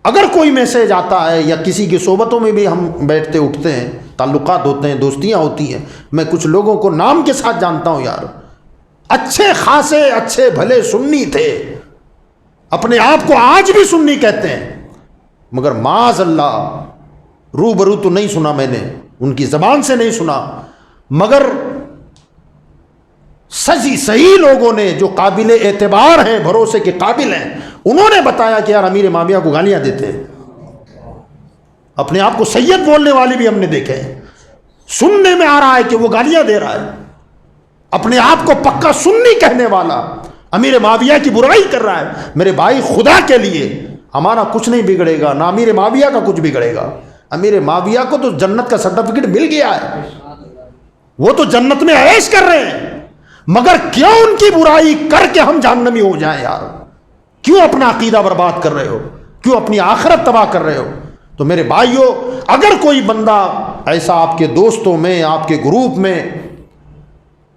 اگر کوئی میسیج آتا ہے، یا کسی کی صحبتوں میں بھی ہم بیٹھتے اٹھتے ہیں، تعلقات ہوتے ہیں، دوستیاں ہوتی ہیں، میں کچھ لوگوں کو نام کے ساتھ جانتا ہوں یار، اچھے خاصے اچھے بھلے سنی تھے، اپنے آپ کو آج بھی سنی کہتے ہیں، مگر معاذ اللہ روبرو تو نہیں سنا میں نے، ان کی زبان سے نہیں سنا، مگر صحیح لوگوں نے جو قابل اعتبار ہیں، بھروسے کے قابل ہیں، انہوں نے بتایا کہ یار امیر معاویہ کو گالیاں دیتے ہیں. اپنے آپ کو سید بولنے والے بھی ہم نے دیکھے ہیں، سننے میں آ رہا ہے کہ وہ گالیاں دے رہا ہے. اپنے آپ کو پکا سنی کہنے والا امیر معاویہ کی برائی کر رہا ہے. میرے بھائی خدا کے لیے ہمارا کچھ نہیں بگڑے گا، نہ امیر معاویہ کا کچھ بگڑے گا. امیر معاویہ کو تو جنت کا سرٹیفکیٹ مل گیا ہے، وہ تو جنت میں عیش کر رہے ہیں، مگر کیوں ان کی برائی کر کے ہم جہنمی ہو جائیں یار؟ کیوں اپنا عقیدہ برباد کر رہے ہو؟ کیوں اپنی آخرت تباہ کر رہے ہو؟ تو میرے بھائیوں، اگر کوئی بندہ ایسا آپ کے دوستوں میں، آپ کے گروپ میں،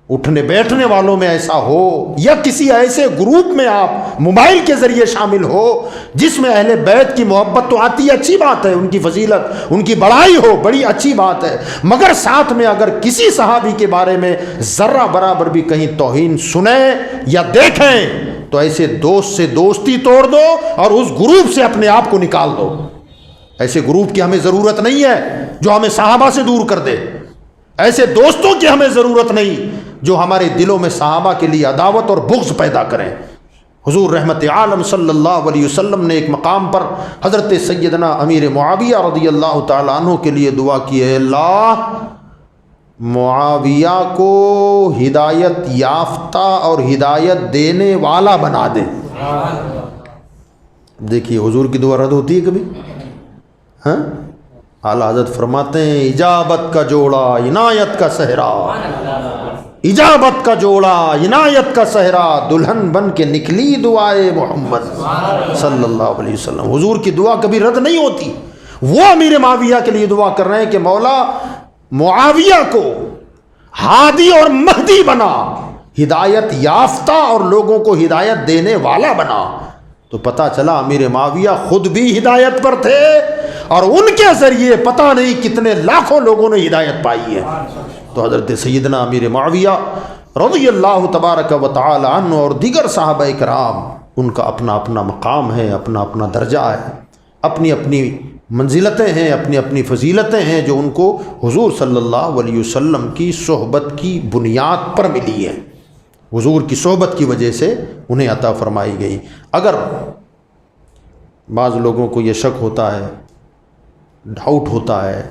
اٹھنے بیٹھنے والوں میں ایسا ہو، یا کسی ایسے گروپ میں آپ موبائل کے ذریعے شامل ہو جس میں اہل بیت کی محبت تو آتی ہے، اچھی بات ہے، ان کی فضیلت، ان کی بڑائی ہو، بڑی اچھی بات ہے، مگر ساتھ میں اگر کسی صحابی کے بارے میں ذرہ برابر بھی کہیں توہین سنیں یا دیکھیں تو ایسے دوست سے دوستی توڑ دو اور اس گروپ سے اپنے آپ کو نکال دو. ایسے گروپ کی ہمیں ضرورت نہیں ہے جو ہمیں صحابہ سے دور کر دے، ایسے دوستوں کی ہمیں ضرورت نہیں جو ہمارے دلوں میں صحابہ کے لیے عداوت اور بغض پیدا کریں. حضور رحمت عالم صلی اللہ علیہ وسلم نے ایک مقام پر حضرت سیدنا امیر معاویہ رضی اللہ تعالیٰ عنہ کے لیے دعا کی ہے، اللہ معاویہ کو ہدایت یافتہ اور ہدایت دینے والا بنا دے. دیکھیے حضور کی دعا رد ہوتی ہے کبھی؟ ہاں، اعلیٰ حضرت فرماتے ہیں اجابت کا جوڑا عنایت کا صحرا، اجابت کا جوڑا عنایت کا صحرا، دلہن بن کے نکلی دعائے محمد صلی اللہ علیہ وسلم. حضور کی دعا کبھی رد نہیں ہوتی. وہ امیر معاویہ کے لیے دعا کر رہے ہیں کہ مولا معاویہ کو ہادی اور مہدی بنا، ہدایت یافتہ اور لوگوں کو ہدایت دینے والا بنا. تو پتہ چلا امیر معاویہ خود بھی ہدایت پر تھے اور ان کے ذریعے پتہ نہیں کتنے لاکھوں لوگوں نے ہدایت پائی ہے. تو حضرت سیدنا امیر معاویہ رضی اللہ تبارک و تعالی عنہ اور دیگر صحابہ کرام، ان کا اپنا اپنا مقام ہے، اپنا اپنا درجہ ہے، اپنی اپنی منزلتیں ہیں، اپنی اپنی فضیلتیں ہیں جو ان کو حضور صلی اللہ علیہ وسلم کی صحبت کی بنیاد پر ملی ہے، حضور کی صحبت کی وجہ سے انہیں عطا فرمائی گئی. اگر بعض لوگوں کو یہ شک ہوتا ہے، ڈاؤٹ ہوتا ہے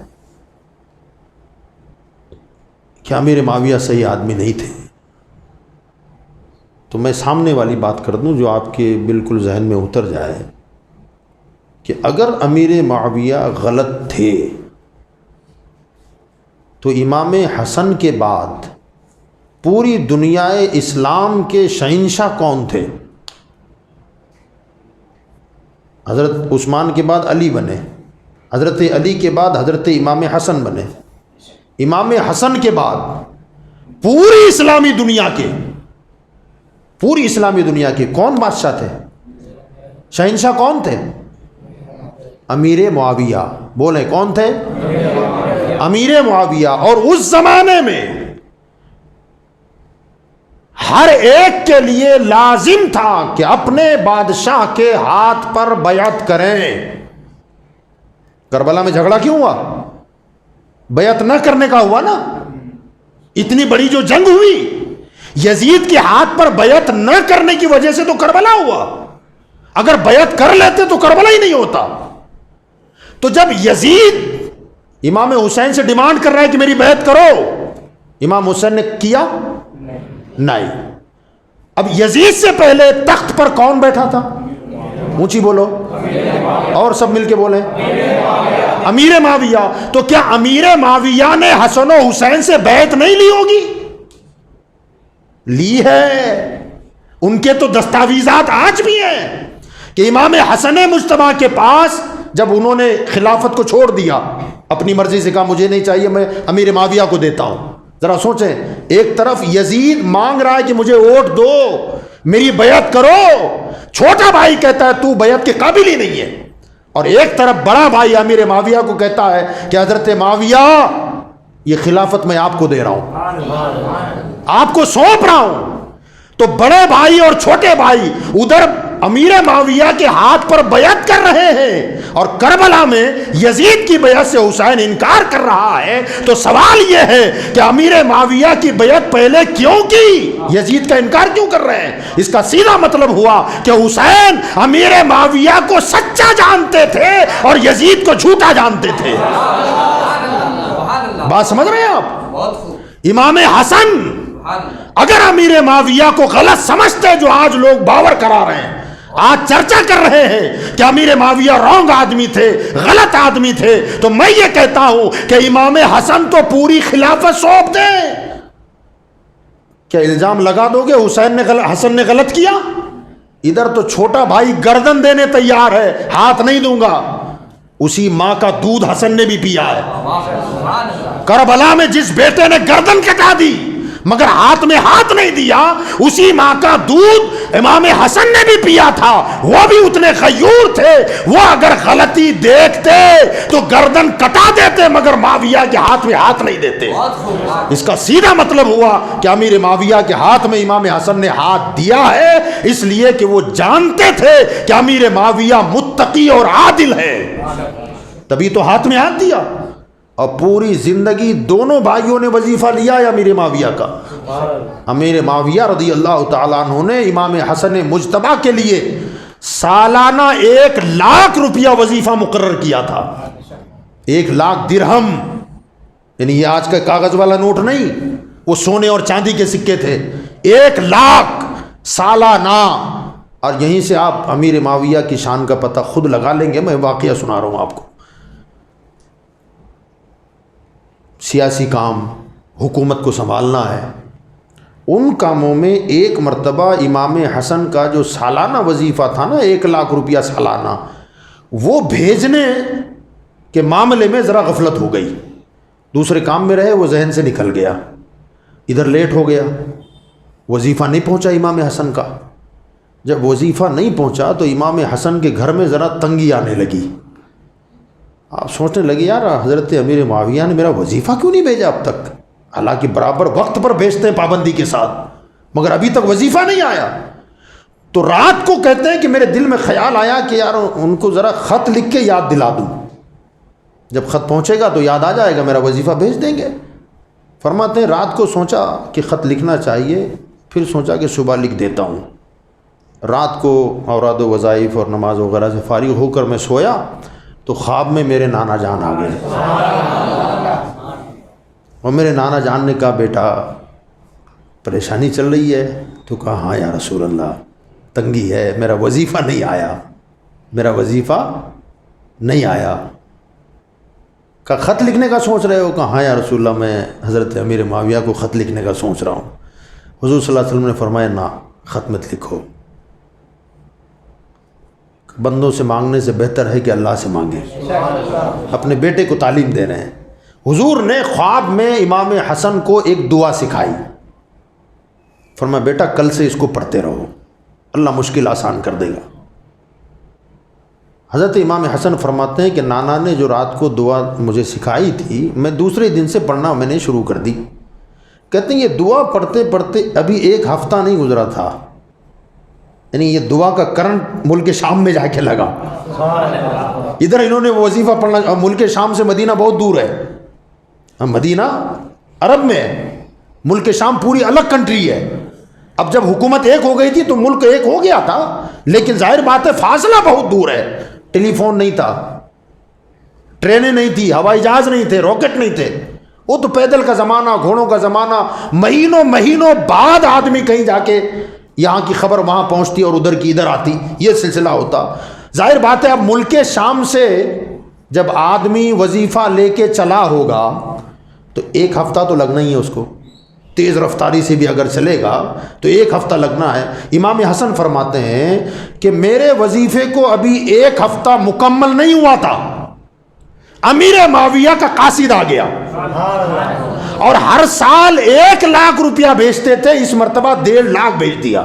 کہ امیر معاویہ صحیح آدمی نہیں تھے، تو میں سامنے والی بات کر دوں جو آپ کے بالکل ذہن میں اتر جائے کہ اگر امیر معاویہ غلط تھے تو امام حسن کے بعد پوری دنیا اسلام کے شہنشاہ کون تھے؟ حضرت عثمان کے بعد علی بنے، حضرت علی کے بعد حضرت امام حسن بنے، امام حسن کے بعد پوری اسلامی دنیا کے کون بادشاہ تھے؟ شہنشاہ کون تھے؟ امیر معاویہ. بولیں کون تھے؟ امیر معاویہ. اور اس زمانے میں ہر ایک کے لیے لازم تھا کہ اپنے بادشاہ کے ہاتھ پر بیعت کریں. کربلا میں جھگڑا کیوں ہوا؟ بیعت نہ کرنے کا ہوا نا. اتنی بڑی جو جنگ ہوئی یزید کے ہاتھ پر بیعت نہ کرنے کی وجہ سے تو کربلا ہوا. اگر بیعت کر لیتے تو کربلا ہی نہیں ہوتا. تو جب یزید امام حسین سے ڈیمانڈ کر رہا ہے کہ میری بیعت کرو، امام حسین نے کیا نہیں. اب یزید سے پہلے تخت پر کون بیٹھا تھا؟ اونچی بولو اور سب مل کے بولیں. امیر معاویہ. تو کیا امیر معاویہ نے حسن و حسین سے بیعت نہیں لی ہوگی؟ لی ہے. ان کے تو دستاویزات آج بھی ہیں کہ امام حسن مجتبیٰ کے پاس جب انہوں نے خلافت کو چھوڑ دیا، اپنی مرضی سے کہا مجھے نہیں چاہیے، میں امیر معاویہ کو دیتا ہوں. ذرا سوچیں، ایک طرف یزید مانگ رہا ہے کہ مجھے ووٹ دو، میری بیعت کرو، چھوٹا بھائی کہتا ہے تو بیعت کے قابل ہی نہیں ہے، اور ایک طرف بڑا بھائی امیر معاویہ کو کہتا ہے کہ حضرت معاویہ یہ خلافت میں آپ کو دے رہا ہوں، آپ کو سونپ رہا ہوں. تو بڑے بھائی اور چھوٹے بھائی ادھر امیر معاویہ کے ہاتھ پر بیعت کر رہے ہیں، اور کربلا میں یزید کی بیعت سے حسین انکار کر رہا ہے. تو سوال یہ ہے کہ امیر معاویہ کی بیعت پہلے کیوں کی، یزید کا انکار کیوں کر رہے ہیں؟ اس کا سیدھا مطلب ہوا کہ حسین امیر معاویہ کو سچا جانتے تھے اور یزید کو جھوٹا جانتے تھے. بات سمجھ رہے ہیں آپ؟ امام حسن اگر امیر معاویہ کو غلط سمجھتے جو آج لوگ باور کرا رہے ہیں، آج چرچا کر رہے ہیں کہ امیر معاویہ رونگ آدمی تھے، غلط آدمی تھے، تو میں یہ کہتا ہوں کہ امام حسن تو پوری خلافت سونپ دیں. کیا الزام لگا دو گے حسن نے غلط کیا؟ ادھر تو چھوٹا بھائی گردن دینے تیار ہے، ہاتھ نہیں دوں گا. اسی ماں کا دودھ حسن نے بھی پیا ہے. کربلا میں جس بیٹے نے گردن کٹا دی مگر ہاتھ میں ہاتھ نہیں دیا، اسی ماں کا دودھ امام حسن نے بھی پیا تھا. وہ بھی اتنے غیور تھے، وہ اگر غلطی دیکھتے تو گردن کٹا دیتے مگر معاویہ کے ہاتھ میں ہاتھ نہیں دیتے. اس کا سیدھا مطلب ہوا کہ امیر معاویہ کے ہاتھ میں امام حسن نے ہاتھ دیا ہے اس لیے کہ وہ جانتے تھے کہ امیر معاویہ متقی اور عادل ہے، تبھی تو ہاتھ میں ہاتھ دیا. اور پوری زندگی دونوں بھائیوں نے وظیفہ لیا ہے امیر معاویہ کا. امیر معاویہ رضی اللہ تعالیٰ عنہ نے امام حسن مجتبیٰ کے لیے سالانہ 1,00,000 روپیہ وظیفہ مقرر کیا تھا. 1,00,000 درہم، یعنی یہ آج کا کاغذ والا نوٹ نہیں، وہ سونے اور چاندی کے سکے تھے. 1,00,000 سالانہ. اور یہیں سے آپ امیر معاویہ کی شان کا پتہ خود لگا لیں گے. میں واقعہ سنا رہا ہوں آپ کو. سیاسی کام، حکومت کو سنبھالنا ہے، ان کاموں میں ایک مرتبہ امام حسن کا جو سالانہ وظیفہ تھا نا 1,00,000 روپیہ سالانہ، وہ بھیجنے کے معاملے میں ذرا غفلت ہو گئی. دوسرے کام میں رہے، وہ ذہن سے نکل گیا، ادھر لیٹ ہو گیا، وظیفہ نہیں پہنچا امام حسن کا. جب وظیفہ نہیں پہنچا تو امام حسن کے گھر میں ذرا تنگی آنے لگی. آپ سوچنے لگے یار حضرت امیر معاویہ نے میرا وظیفہ کیوں نہیں بھیجا اب تک، حالانکہ برابر وقت پر بھیجتے ہیں پابندی کے ساتھ، مگر ابھی تک وظیفہ نہیں آیا. تو رات کو کہتے ہیں کہ میرے دل میں خیال آیا کہ یار ان کو ذرا خط لکھ کے یاد دلا دوں، جب خط پہنچے گا تو یاد آ جائے گا، میرا وظیفہ بھیج دیں گے. فرماتے ہیں رات کو سوچا کہ خط لکھنا چاہیے، پھر سوچا کہ صبح لکھ دیتا ہوں. رات کو اوراد و وظائف اور نماز وغیرہ سے فارغ ہو کر میں سویا تو خواب میں میرے نانا جان آ گئے، اور میرے نانا جان نے کہا بیٹا پریشانی چل رہی ہے؟ تو کہا ہاں یا رسول اللہ تنگی ہے، میرا وظیفہ نہیں آیا، میرا وظیفہ نہیں آیا. کہا خط لکھنے کا سوچ رہے ہو؟ کہا ہاں یا رسول اللہ میں حضرت امیر معاویہ کو خط لکھنے کا سوچ رہا ہوں. حضور صلی اللہ علیہ وسلم نے فرمایا نہ، خط مت لکھو، بندوں سے مانگنے سے بہتر ہے کہ اللہ سے مانگیں. اپنے بیٹے کو تعلیم دے رہے ہیں. حضور نے خواب میں امام حسن کو ایک دعا سکھائی، فرمایا بیٹا کل سے اس کو پڑھتے رہو، اللہ مشکل آسان کر دے گا. حضرت امام حسن فرماتے ہیں کہ نانا نے جو رات کو دعا مجھے سکھائی تھی میں دوسرے دن سے پڑھنا میں نے شروع کر دی. کہتے ہیں یہ دعا پڑھتے پڑھتے ابھی 1 ہفتہ نہیں گزرا تھا یعنی یہ دعا کا کرنٹ ملک شام میں جا کے لگا. ادھر انہوں نے وظیفہ پڑھنا. ملک شام سے مدینہ بہت دور ہے. مدینہ عرب میں ہے, ملک شام پوری الگ کنٹری ہے. اب جب حکومت ایک ہو گئی تھی تو ملک ایک ہو گیا تھا, لیکن ظاہر بات ہے فاصلہ بہت دور ہے. ٹیلی فون نہیں تھا, ٹرینیں نہیں تھی, ہوائی جہاز نہیں تھے, راکٹ نہیں تھے. وہ تو پیدل کا زمانہ, گھوڑوں کا زمانہ. مہینوں بعد آدمی کہیں جا کے یہاں کی خبر وہاں پہنچتی اور ادھر کی ادھر آتی, یہ سلسلہ ہوتا. ظاہر بات ہے اب ملک شام سے جب آدمی وظیفہ لے کے چلا ہوگا تو 1 ہفتہ تو لگنا ہی ہے اس کو. تیز رفتاری سے بھی اگر چلے گا تو 1 ہفتہ لگنا ہے. امام حسن فرماتے ہیں کہ میرے وظیفے کو ابھی 1 ہفتہ مکمل نہیں ہوا تھا, امیر معاویہ کا قاصد آ گیا اور ہر سال 1 لاکھ روپیہ بھیجتے تھے. اس مرتبہ 1.5 لاکھ بھیج دیا.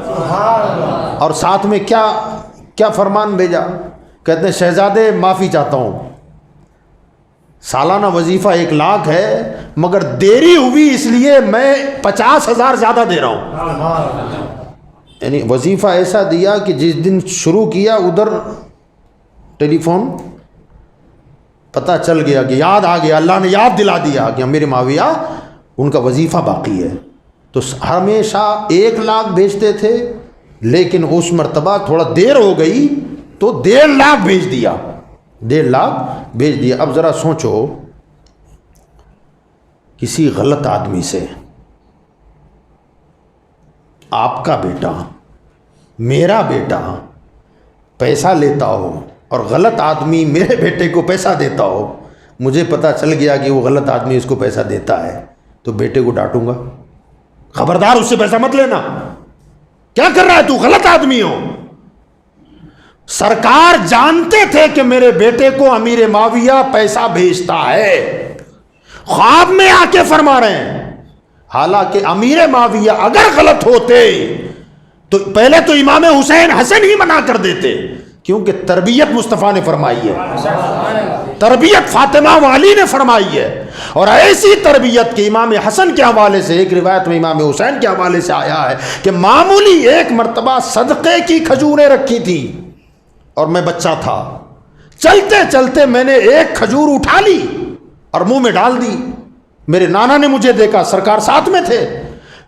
اور ساتھ میں کیا فرمان بھیجا؟ کہتے ہیں شہزادے معافی چاہتا ہوں, سالانہ وظیفہ 1 لاکھ ہے مگر دیری ہوئی اس لیے میں 50,000 زیادہ دے رہا ہوں. یعنی وظیفہ ایسا دیا کہ جس دن شروع کیا ادھر ٹیلی فون پتہ چل گیا کہ یاد آ گیا, اللہ نے یاد دلا دیا کہ امیر معاویہ ان کا وظیفہ باقی ہے. تو ہمیشہ 1 لاکھ بھیجتے تھے, لیکن اس مرتبہ تھوڑا دیر ہو گئی تو 1.5 لاکھ بھیج دیا. 1.5 لاکھ بھیج دیا. اب ذرا سوچو, کسی غلط آدمی سے آپ کا بیٹا, میرا بیٹا پیسہ لیتا ہو اور غلط آدمی میرے بیٹے کو پیسہ دیتا ہو, مجھے پتہ چل گیا کہ وہ غلط آدمی اس کو پیسہ دیتا ہے تو بیٹے کو ڈانٹوں گا, خبردار اس سے پیسہ مت لینا, کیا کر رہا ہے تو, غلط آدمی ہو. سرکار جانتے تھے کہ میرے بیٹے کو امیر معاویہ پیسہ بھیجتا ہے, خواب میں آ کے فرما رہے ہیں. حالانکہ امیر معاویہ اگر غلط ہوتے تو پہلے تو امام حسین حسن ہی منع کر دیتے, کیونکہ تربیت مصطفیٰ نے فرمائی ہے, تربیت فاطمہ والی نے فرمائی ہے. اور ایسی تربیت کے امام حسن کے حوالے سے ایک روایت میں امام حسین کے حوالے سے آیا ہے کہ معمولی 1 مرتبہ صدقے کی کھجوریں رکھی تھی اور میں بچہ تھا, چلتے چلتے میں نے 1 کھجور اٹھا لی اور منہ میں ڈال دی. میرے نانا نے مجھے دیکھا, سرکار ساتھ میں تھے.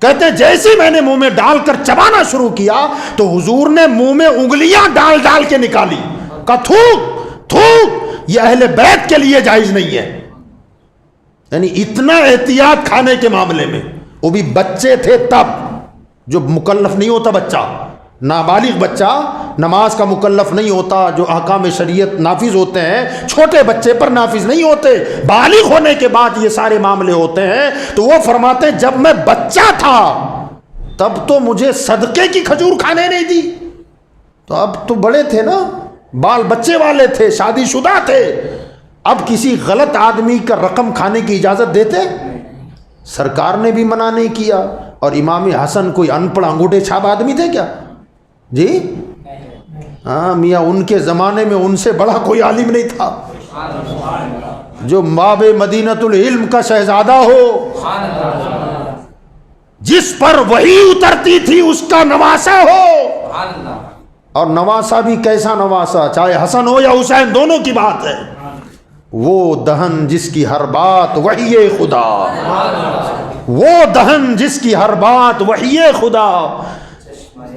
کہتے ہیں جیسے میں نے منہ میں ڈال کر چبانا شروع کیا تو حضور نے منہ میں انگلیاں ڈال ڈال کے نکالی, کہا تھوک تھوک, یہ اہل بیت کے لیے جائز نہیں ہے. یعنی اتنا احتیاط کھانے کے معاملے میں. وہ بھی بچے تھے تب, جو مکلف نہیں ہوتا بچہ, نابالغ بچہ نماز کا مکلف نہیں ہوتا, جو احکام شریعت نافذ ہوتے ہیں چھوٹے بچے پر نافذ نہیں ہوتے, بالغ ہونے کے بعد یہ سارے معاملے ہوتے ہیں. تو وہ فرماتے ہیں جب میں بچہ تھا تب تو مجھے صدقے کی کھجور کھانے نہیں دی, تو اب تو بڑے تھے نا, بال بچے والے تھے, شادی شدہ تھے, اب کسی غلط آدمی کا رقم کھانے کی اجازت دیتے؟ سرکار نے بھی منع نہیں کیا. اور امام حسن کوئی ان پڑھ انگوٹھے چھاپ آدمی تھے کیا جی؟ ہاں میاں, ان کے زمانے میں ان سے بڑا کوئی عالم نہیں تھا. جو باب مدینۃ العلم کا شہزادہ ہو, جس پر وحی اترتی تھی اس کا نواسا ہو, اور نواسا بھی کیسا نواسا, چاہے حسن ہو یا حسین, دونوں کی بات ہے. وہ دہن جس کی ہر بات وحی خدا, وہ دہن جس کی ہر بات وحی خدا,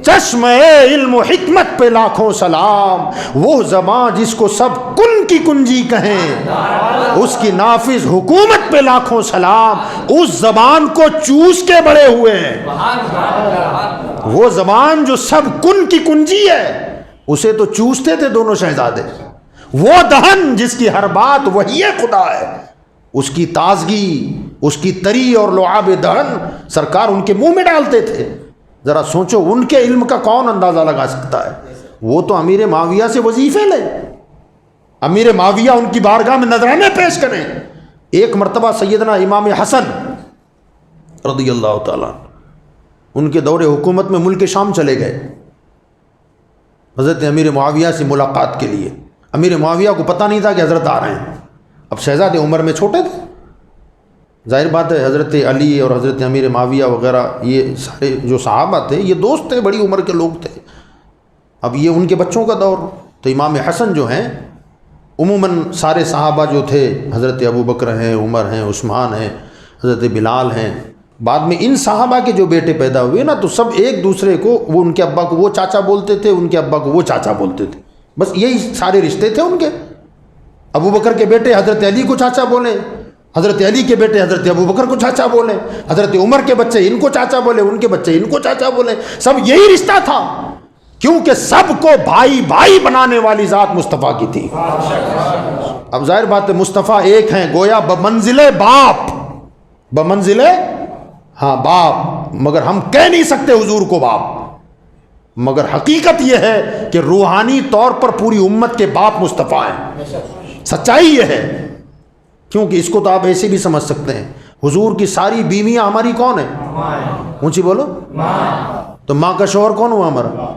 چشم علم و حکمت پہ لاکھوں سلام, وہ زبان جس کو سب کن کی کنجی کہیں, اس کی نافذ حکومت پہ لاکھوں سلام. اس زبان کو چوس کے بڑے ہوئے ہیں, وہ زبان جو سب کن کی کنجی ہے اسے تو چوستے تھے دونوں شہزادے. وہ دہن جس کی ہر بات وہی خدا ہے, اس کی تازگی, اس کی تری اور لعاب دہن سرکار ان کے منہ میں ڈالتے تھے. ذرا سوچو ان کے علم کا کون اندازہ لگا سکتا ہے. وہ تو امیر معاویہ سے وظیفے لے, امیر معاویہ ان کی بارگاہ میں نذرانے پیش کریں. ایک مرتبہ سیدنا امام حسن رضی اللہ تعالیٰ ان کے دور حکومت میں ملک شام چلے گئے حضرت امیر معاویہ سے ملاقات کے لیے. امیر معاویہ کو پتہ نہیں تھا کہ حضرت آ رہے ہیں. اب شہزادے عمر میں چھوٹے تھے, ظاہر بات ہے حضرت علی اور حضرت امیر معاویہ وغیرہ یہ سارے جو صحابہ تھے یہ دوست تھے, بڑی عمر کے لوگ تھے. اب یہ ان کے بچوں کا دور. تو امام حسن جو ہیں عموماً سارے صحابہ جو تھے، حضرت ابو بکر ہیں، عمر ہیں، عثمان ہیں، حضرت بلال ہیں، بعد میں ان صحابہ کے جو بیٹے پیدا ہوئے نا تو سب ایک دوسرے کو، وہ ان کے ابا کو وہ چاچا بولتے تھے، ان کے ابا کو وہ چاچا بولتے تھے. بس یہی سارے رشتے تھے ان کے. ابو بکر کے بیٹے حضرت علی کو چاچا بولیں، حضرت علی کے بیٹے حضرت ابو بکر کو چاچا بولیں، حضرت عمر کے بچے ان کو چاچا بولیں، ان کے بچے ان کو چاچا بولیں. سب یہی رشتہ تھا، کیونکہ سب کو بھائی بھائی بنانے والی ذات مصطفیٰ کی تھی. اب ظاہر بات ہے مصطفیٰ ایک ہیں، گویا بمنزل باپ، بمنزل ہاں باپ، مگر ہم کہہ نہیں سکتے حضور کو باپ. مگر حقیقت یہ ہے کہ روحانی طور پر پوری امت کے باپ مصطفیٰ ہیں. سچائی یہ ہے. کیونکہ اس کو تو آپ ایسے بھی سمجھ سکتے ہیں، حضور کی ساری بیویاں ہماری کون ہیں؟ اونچی بولو. تو ماں کا شوہر کون ہوا ہمارا؟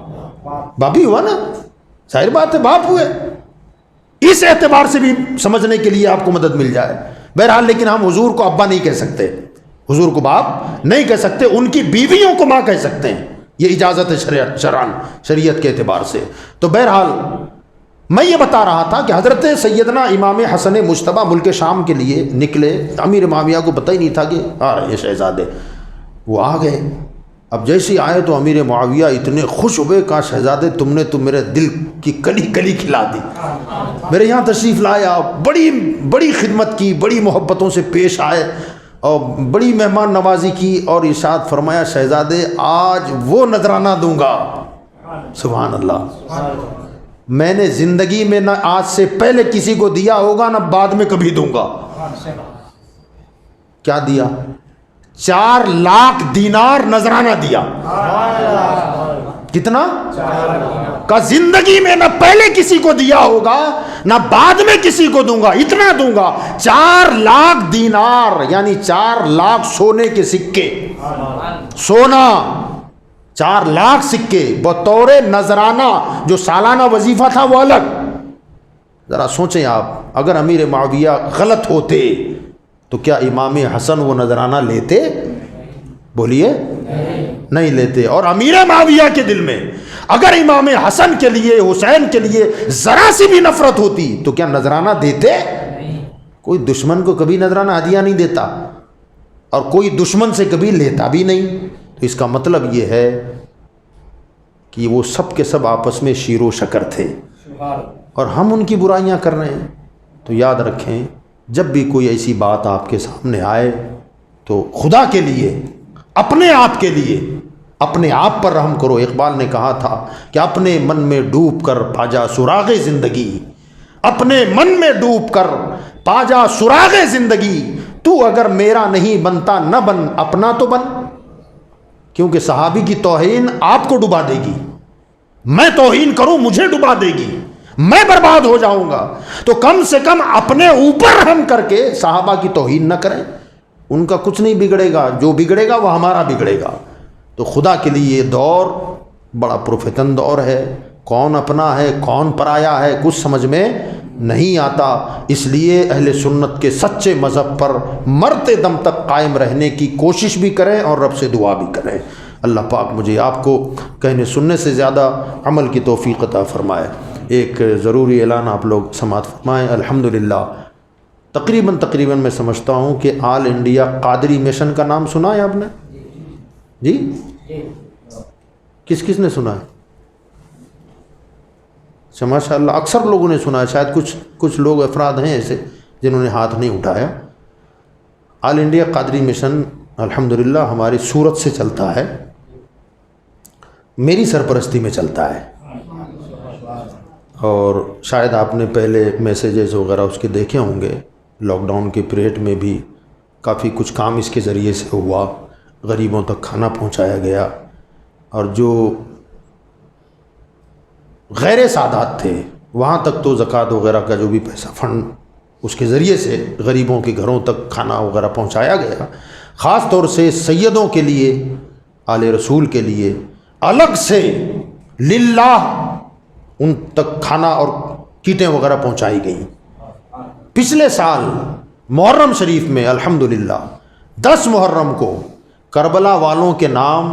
باپ ہی ہوا نا. ظاہر بات ہے باپ ہوئے. اس اعتبار سے بھی سمجھنے کے لیے آپ کو مدد مل جائے. بہرحال لیکن ہم حضور کو ابا نہیں کہہ سکتے، حضور کو باپ نہیں کہہ سکتے، ان کی بیویوں کو ماں کہہ سکتے ہیں. یہ اجازت ہے شریعت کے اعتبار سے. تو بہرحال میں یہ بتا رہا تھا کہ حضرت سیدنا امام حسن مجتبیٰ ملک شام کے لیے نکلے. امیر معاویہ کو پتہ ہی نہیں تھا کہ آ رہے شہزادے. وہ آ گئے. اب جیسے آئے تو امیر معاویہ اتنے خوش ہوئے، کہا شہزادے تم نے تو میرے دل کی کلی کلی کھلا دی، میرے یہاں تشریف لایا، بڑی بڑی خدمت کی، بڑی محبتوں سے پیش آئے اور بڑی مہمان نوازی کی. اور ارشاد فرمایا شہزادے آج وہ نذرانہ دوں گا، سبحان اللہ، میں نے زندگی میں نہ آج سے پہلے کسی کو دیا ہوگا نہ بعد میں کبھی دوں گا. کیا دیا؟ 4 لاکھ دینار نذرانہ دیا. کتنا؟ کا زندگی میں نہ پہلے کسی کو دیا ہوگا نہ بعد میں کسی کو دوں گا، اتنا دوں گا. 4 لاکھ دینار یعنی 4 لاکھ سونے کے سکے، سونا 4 لاکھ سکے بطور نذرانہ. جو سالانہ وظیفہ تھا وہ الگ. ذرا سوچیں آپ، اگر امیر معاویہ غلط ہوتے تو کیا امام حسن وہ نذرانہ لیتے؟ بولیے نہیں لیتے. اور امیر معاویہ کے دل میں اگر امام حسن کے لیے، حسین کے لیے ذرا سی بھی نفرت ہوتی تو کیا نذرانہ دیتے؟ کوئی دشمن کو کبھی نذرانہ ہدیہ نہیں دیتا اور کوئی دشمن سے کبھی لیتا بھی نہیں. تو اس کا مطلب یہ ہے کہ وہ سب کے سب آپس میں شیر و شکر تھے اور ہم ان کی برائیاں کر رہے ہیں. تو یاد رکھیں جب بھی کوئی ایسی بات آپ کے سامنے آئے تو خدا کے لیے، اپنے آپ کے لیے اپنے آپ پر رحم کرو. اقبال نے کہا تھا کہ اپنے من میں ڈوب کر پاجا سراغ زندگی، اپنے من میں ڈوب کر پاجا سراغ زندگی، تو اگر میرا نہیں بنتا نہ بن اپنا تو بن. کیونکہ صحابی کی توہین آپ کو ڈبا دے گی، میں توہین کروں مجھے ڈبا دے گی، میں برباد ہو جاؤں گا. تو کم سے کم اپنے اوپر رحم کر کے صحابہ کی توہین نہ کریں. ان کا کچھ نہیں بگڑے گا، جو بگڑے گا وہ ہمارا بگڑے گا. تو خدا کے لیے یہ دور بڑا پرفتن دور ہے. کون اپنا ہے کون پرایا ہے کچھ سمجھ میں نہیں آتا. اس لیے اہل سنت کے سچے مذہب پر مرتے دم تک قائم رہنے کی کوشش بھی کریں اور رب سے دعا بھی کریں. اللہ پاک مجھے آپ کو کہنے سننے سے زیادہ عمل کی توفیق عطا فرمائے. ایک ضروری اعلان آپ لوگ سماعت فرمائیں. الحمدللہ تقریباً میں سمجھتا ہوں کہ آل انڈیا قادری مشن کا نام سنا ہے آپ نے؟ جی کس نے سنا ہے؟ اچھا ماشاء اللہ اکثر لوگوں نے سنا ہے. شاید کچھ لوگ افراد ہیں ایسے جنہوں نے ہاتھ نہیں اٹھایا. آل انڈیا قادری مشن الحمدللہ ہماری سورت سے چلتا ہے، میری سرپرستی میں چلتا ہے. اور شاید آپ نے پہلے میسیجز وغیرہ اس کے دیکھے ہوں گے. لاک ڈاؤن کے پیریڈ میں بھی کافی کچھ کام اس کے ذریعے سے ہوا. غریبوں تک کھانا پہنچایا گیا اور جو غیر سادات تھے وہاں تک تو زکوٰۃ وغیرہ کا جو بھی پیسہ فنڈ اس کے ذریعے سے غریبوں کے گھروں تک کھانا وغیرہ پہنچایا گیا. خاص طور سے سیدوں کے لیے، آل رسول کے لیے الگ سے للہ ان تک کھانا اور کیٹیں وغیرہ پہنچائی گئیں. پچھلے سال محرم شریف میں الحمدللہ 10 محرم کو کربلا والوں کے نام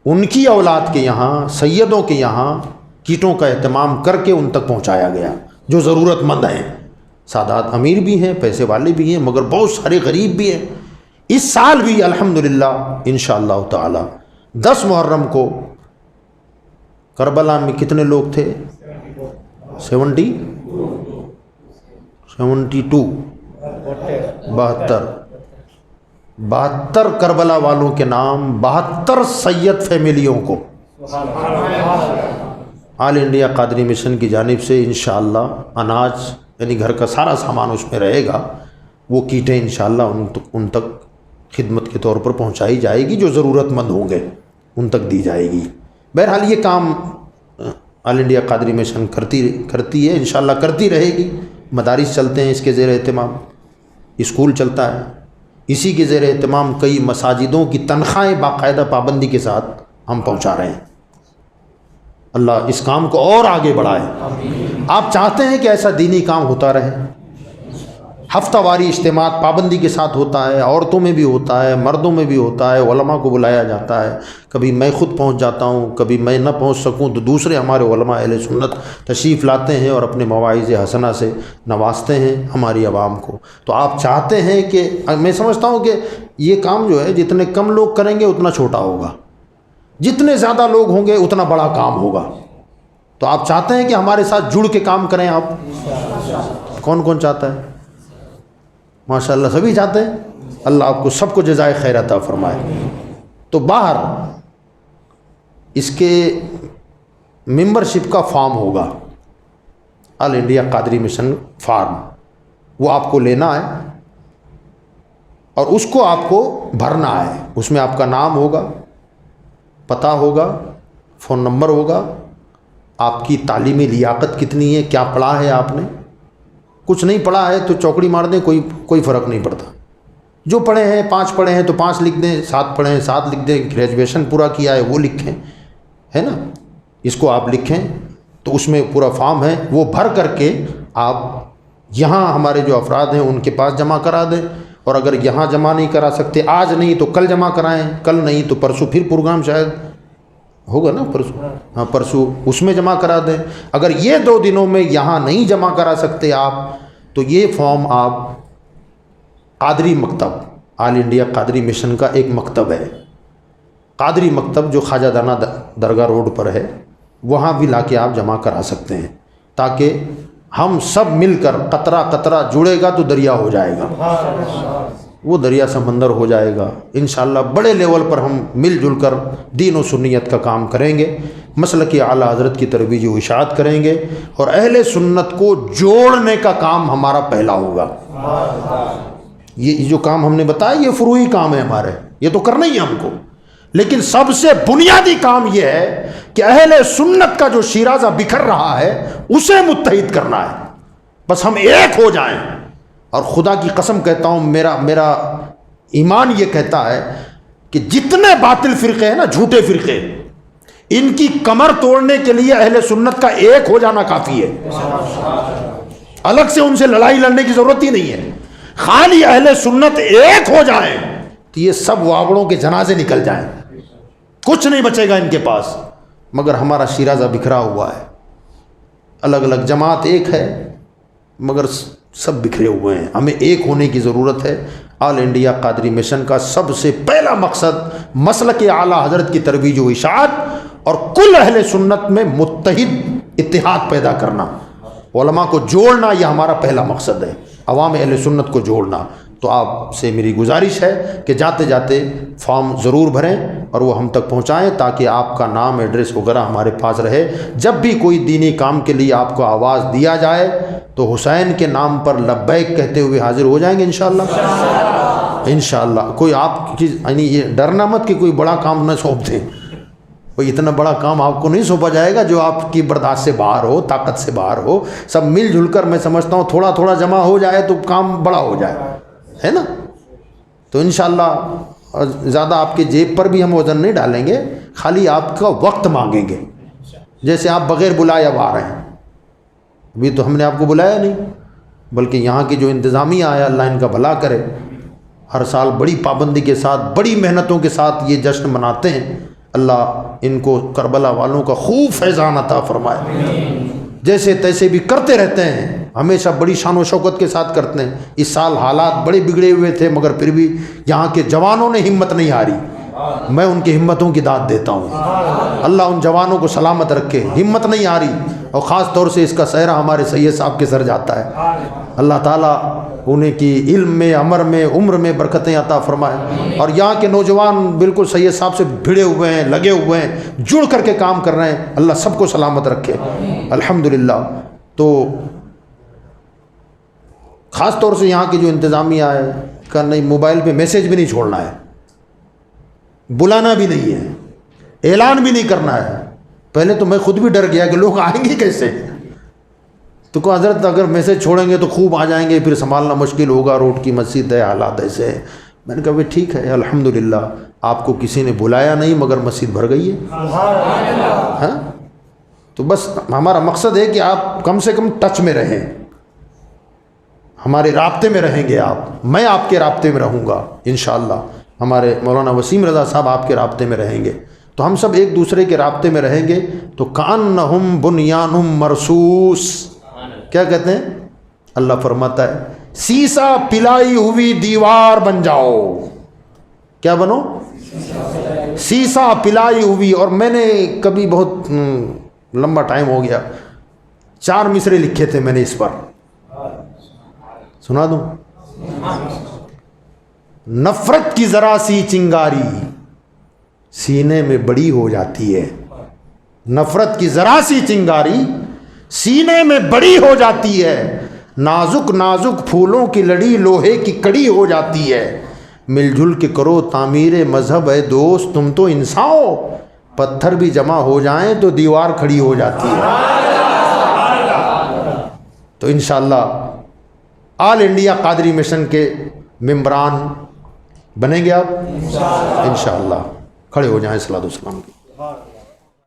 ان کی اولاد کے یہاں، سیدوں کے یہاں کیٹوں کا اہتمام کر کے ان تک پہنچایا گیا جو ضرورت مند ہیں۔ سادات امیر بھی ہیں، پیسے والے بھی ہیں، مگر بہت سارے غریب بھی ہیں۔ اس سال بھی الحمدللہ انشاءاللہ تعالی 10 محرم کو کربلا میں کتنے لوگ تھے؟ 72 کربلا والوں کے نام، 72 سید فیملیوں کو آل انڈیا قادری مشن کی جانب سے انشاءاللہ اناج، یعنی گھر کا سارا سامان اس میں رہے گا، وہ کیٹیں انشاءاللہ ان تک خدمت کے طور پر پہنچائی جائے گی، جو ضرورت مند ہوں گے ان تک دی جائے گی۔ بہرحال یہ کام آل انڈیا قادری مشن کرتی ہے، انشاءاللہ کرتی رہے گی۔ مدارس چلتے ہیں اس کے زیر اہتمام، اسکول چلتا ہے، اسی کے زیر اہتمام کئی مساجدوں کی تنخواہیں باقاعدہ پابندی کے ساتھ ہم پہنچا رہے ہیں۔ اللہ اس کام کو اور آگے بڑھائے۔ آپ چاہتے ہیں کہ ایسا دینی کام ہوتا رہے؟ ہفتہ واری اجتماعات پابندی کے ساتھ ہوتا ہے، عورتوں میں بھی ہوتا ہے، مردوں میں بھی ہوتا ہے، علماء کو بلایا جاتا ہے۔ کبھی میں خود پہنچ جاتا ہوں، کبھی میں نہ پہنچ سکوں تو دوسرے ہمارے علماء اہل سنت تشریف لاتے ہیں اور اپنے مواعظ حسنہ سے نوازتے ہیں ہماری عوام کو۔ تو آپ چاہتے ہیں کہ میں سمجھتا ہوں کہ یہ کام جو ہے جتنے کم لوگ کریں گے اتنا چھوٹا ہوگا، جتنے زیادہ لوگ ہوں گے اتنا بڑا کام ہوگا۔ تو آپ چاہتے ہیں کہ ہمارے ساتھ جڑ کے کام کریں؟ آپ کون کون چاہتا ہے؟ ماشاءاللہ سبھی چاہتے ہیں۔ اللہ آپ کو سب کو جزائے خیر عطا فرمائے۔ تو باہر اس کے ممبرشپ کا فارم ہوگا، آل انڈیا قادری مشن فارم، وہ آپ کو لینا ہے اور اس کو آپ کو بھرنا ہے۔ اس میں آپ کا نام ہوگا، پتہ ہوگا، فون نمبر ہوگا، آپ کی تعلیمی لیاقت کتنی ہے، کیا پڑھا ہے آپ نے۔ کچھ نہیں پڑھا ہے تو چوکڑی مار دیں، کوئی فرق نہیں پڑتا۔ جو پڑھے ہیں 5 پڑھے ہیں تو 5 لکھ دیں، 7 پڑھے ہیں 7 لکھ دیں، گریجویشن پورا کیا ہے وہ لکھیں، ہے نا، اس کو آپ لکھیں۔ تو اس میں پورا فارم ہے، وہ بھر کر کے آپ یہاں ہمارے جو افراد ہیں ان کے پاس جمع کرا دیں، اور اگر یہاں جمع نہیں کرا سکتے، آج نہیں تو کل جمع کرائیں، کل نہیں تو پرسوں، پھر پروگرام شاید ہوگا نا پرسوں، ہاں پرسوں اس میں جمع کرا دیں۔ اگر یہ 2 دنوں میں یہاں نہیں جمع کرا سکتے آپ تو یہ فارم آپ قادری مکتب، آل انڈیا قادری مشن کا ایک مکتب ہے، قادری مکتب جو خواجہ دانا درگاہ روڈ پر ہے، وہاں بھی لا کے آپ جمع کرا سکتے ہیں، تاکہ ہم سب مل کر قطرہ قطرہ جڑے گا تو دریا ہو جائے گا، وہ دریا سمندر ہو جائے گا۔ انشاءاللہ بڑے لیول پر ہم مل جل کر دین و سنیت کا کام کریں گے، مسلک اعلیٰ حضرت کی ترویج و اشاعت کریں گے، اور اہل سنت کو جوڑنے کا کام ہمارا پہلا ہوگا۔ یہ جو کام ہم نے بتایا یہ فروعی کام ہے ہمارے، یہ تو کرنا ہی ہے ہم کو، لیکن سب سے بنیادی کام یہ ہے کہ اہل سنت کا جو شیرازہ بکھر رہا ہے اسے متحد کرنا ہے۔ بس ہم ایک ہو جائیں، اور خدا کی قسم کہتا ہوں، میرا ایمان یہ کہتا ہے کہ جتنے باطل فرقے ہیں نا، جھوٹے فرقے، ان کی کمر توڑنے کے لیے اہل سنت کا ایک ہو جانا کافی ہے۔ الگ سے ان سے لڑائی لڑنے کی ضرورت ہی نہیں ہے، خالی اہل سنت ایک ہو جائیں تو یہ سب واگڑوں کے جنازے نکل جائیں، کچھ نہیں بچے گا ان کے پاس۔ مگر ہمارا شیرازہ بکھرا ہوا ہے، الگ الگ جماعت ایک ہے مگر سب بکھرے ہوئے ہیں۔ ہمیں ایک ہونے کی ضرورت ہے۔ آل انڈیا قادری مشن کا سب سے پہلا مقصد مسلک اعلیٰ حضرت کی ترویج و اشاعت اور کل اہل سنت میں متحد اتحاد پیدا کرنا، علماء کو جوڑنا، یہ ہمارا پہلا مقصد ہے، عوام اہل سنت کو جوڑنا۔ تو آپ سے میری گزارش ہے کہ جاتے جاتے فارم ضرور بھریں اور وہ ہم تک پہنچائیں، تاکہ آپ کا نام، ایڈریس وغیرہ ہمارے پاس رہے۔ جب بھی کوئی دینی کام کے لیے آپ کو آواز دیا جائے تو حسین کے نام پر لبیک کہتے ہوئے حاضر ہو جائیں گے انشاءاللہ۔ انشاءاللہ کوئی آپ کی یعنی یہ ڈرنا مت کہ کوئی بڑا کام نہ سونپ دیں، کوئی اتنا بڑا کام آپ کو نہیں سونپا جائے گا جو آپ کی برداشت سے باہر ہو، طاقت سے باہر ہو۔ سب مل جل کر، میں سمجھتا ہوں تھوڑا تھوڑا جمع ہو جائے تو کام بڑا ہو جائے، ہے نا۔ تو انشاءاللہ زیادہ آپ کے جیب پر بھی ہم وزن نہیں ڈالیں گے، خالی آپ کا وقت مانگیں گے۔ جیسے آپ بغیر بلائے اب آ رہے ہیں، ابھی تو ہم نے آپ کو بلایا نہیں، بلکہ یہاں کی جو انتظامیہ ہے اللہ ان کا بھلا کرے، ہر سال بڑی پابندی کے ساتھ، بڑی محنتوں کے ساتھ یہ جشن مناتے ہیں۔ اللہ ان کو کربلا والوں کا خوب فیضان عطا فرمائے، جیسے تیسے بھی کرتے رہتے ہیں، ہمیشہ بڑی شان و شوکت کے ساتھ کرتے ہیں۔ اس سال حالات بڑے بگڑے ہوئے تھے مگر پھر بھی یہاں کے جوانوں نے ہمت نہیں ہاری، میں ان کی ہمتوں کی داد دیتا ہوں۔ اللہ ان جوانوں کو سلامت رکھے، ہمت نہیں ہاری، اور خاص طور سے اس کا سہرا ہمارے سید صاحب کے سر جاتا ہے۔ اللہ تعالیٰ انہیں کی علم میں، عمر میں، عمر میں برکتیں عطا فرمائے، اور یہاں کے نوجوان بالکل سید صاحب سے بھڑے ہوئے ہیں، لگے ہوئے ہیں، جڑ کر کے کام کر رہے ہیں، اللہ سب کو سلامت رکھے الحمدللہ۔ تو خاص طور سے یہاں کی جو انتظامیہ ہے کہ نہیں، موبائل پہ میسیج بھی نہیں چھوڑنا ہے، بلانا بھی نہیں ہے، اعلان بھی نہیں کرنا ہے۔ پہلے تو میں خود بھی ڈر گیا کہ لوگ آئیں گے کیسے، تو کہ حضرت اگر میسیج چھوڑیں گے تو خوب آ جائیں گے، پھر سنبھالنا مشکل ہوگا، روڈ کی مسجد ہے، حالات ایسے ہیں۔ میں نے کہا بھائی ٹھیک ہے، الحمدللہ آپ کو کسی نے بلایا نہیں مگر مسجد بھر گئی ہے، ہاں؟ تو بس ہمارا مقصد ہے کہ آپ کم سے کم ٹچ میں رہیں، ہمارے رابطے میں رہیں گے آپ، میں آپ کے رابطے میں رہوں گا انشاءاللہ، ہمارے مولانا وسیم رضا صاحب آپ کے رابطے میں رہیں گے، تو ہم سب ایک دوسرے کے رابطے میں رہیں گے تو کأنہم بنیان مرصوص، کیا کہتے ہیں؟ اللہ فرماتا ہے سیسا پلائی ہوئی دیوار بن جاؤ، کیا بنو؟ سیسا پلائی ہوئی۔ اور میں نے کبھی بہت لمبا ٹائم ہو گیا، 4 مصرے لکھے تھے میں نے اس پر، سنا دوں؟ نفرت کی ذرا سی چنگاری سینے میں بڑی ہو جاتی ہے، نفرت کی ذرا سی چنگاری سینے میں بڑی ہو جاتی ہے، نازک نازک پھولوں کی لڑی لوہے کی کڑی ہو جاتی ہے، مل جل کے کرو تعمیر مذہب ہے دوست تم تو انسان ہو، پتھر بھی جمع ہو جائیں تو دیوار کھڑی ہو جاتی ہے۔ تو انشاءاللہ آل انڈیا قادری مشن کے ممبران بنیں گے آپ انشاءاللہ۔ کھڑے ہو جائیں، صلاۃ والسلام کی۔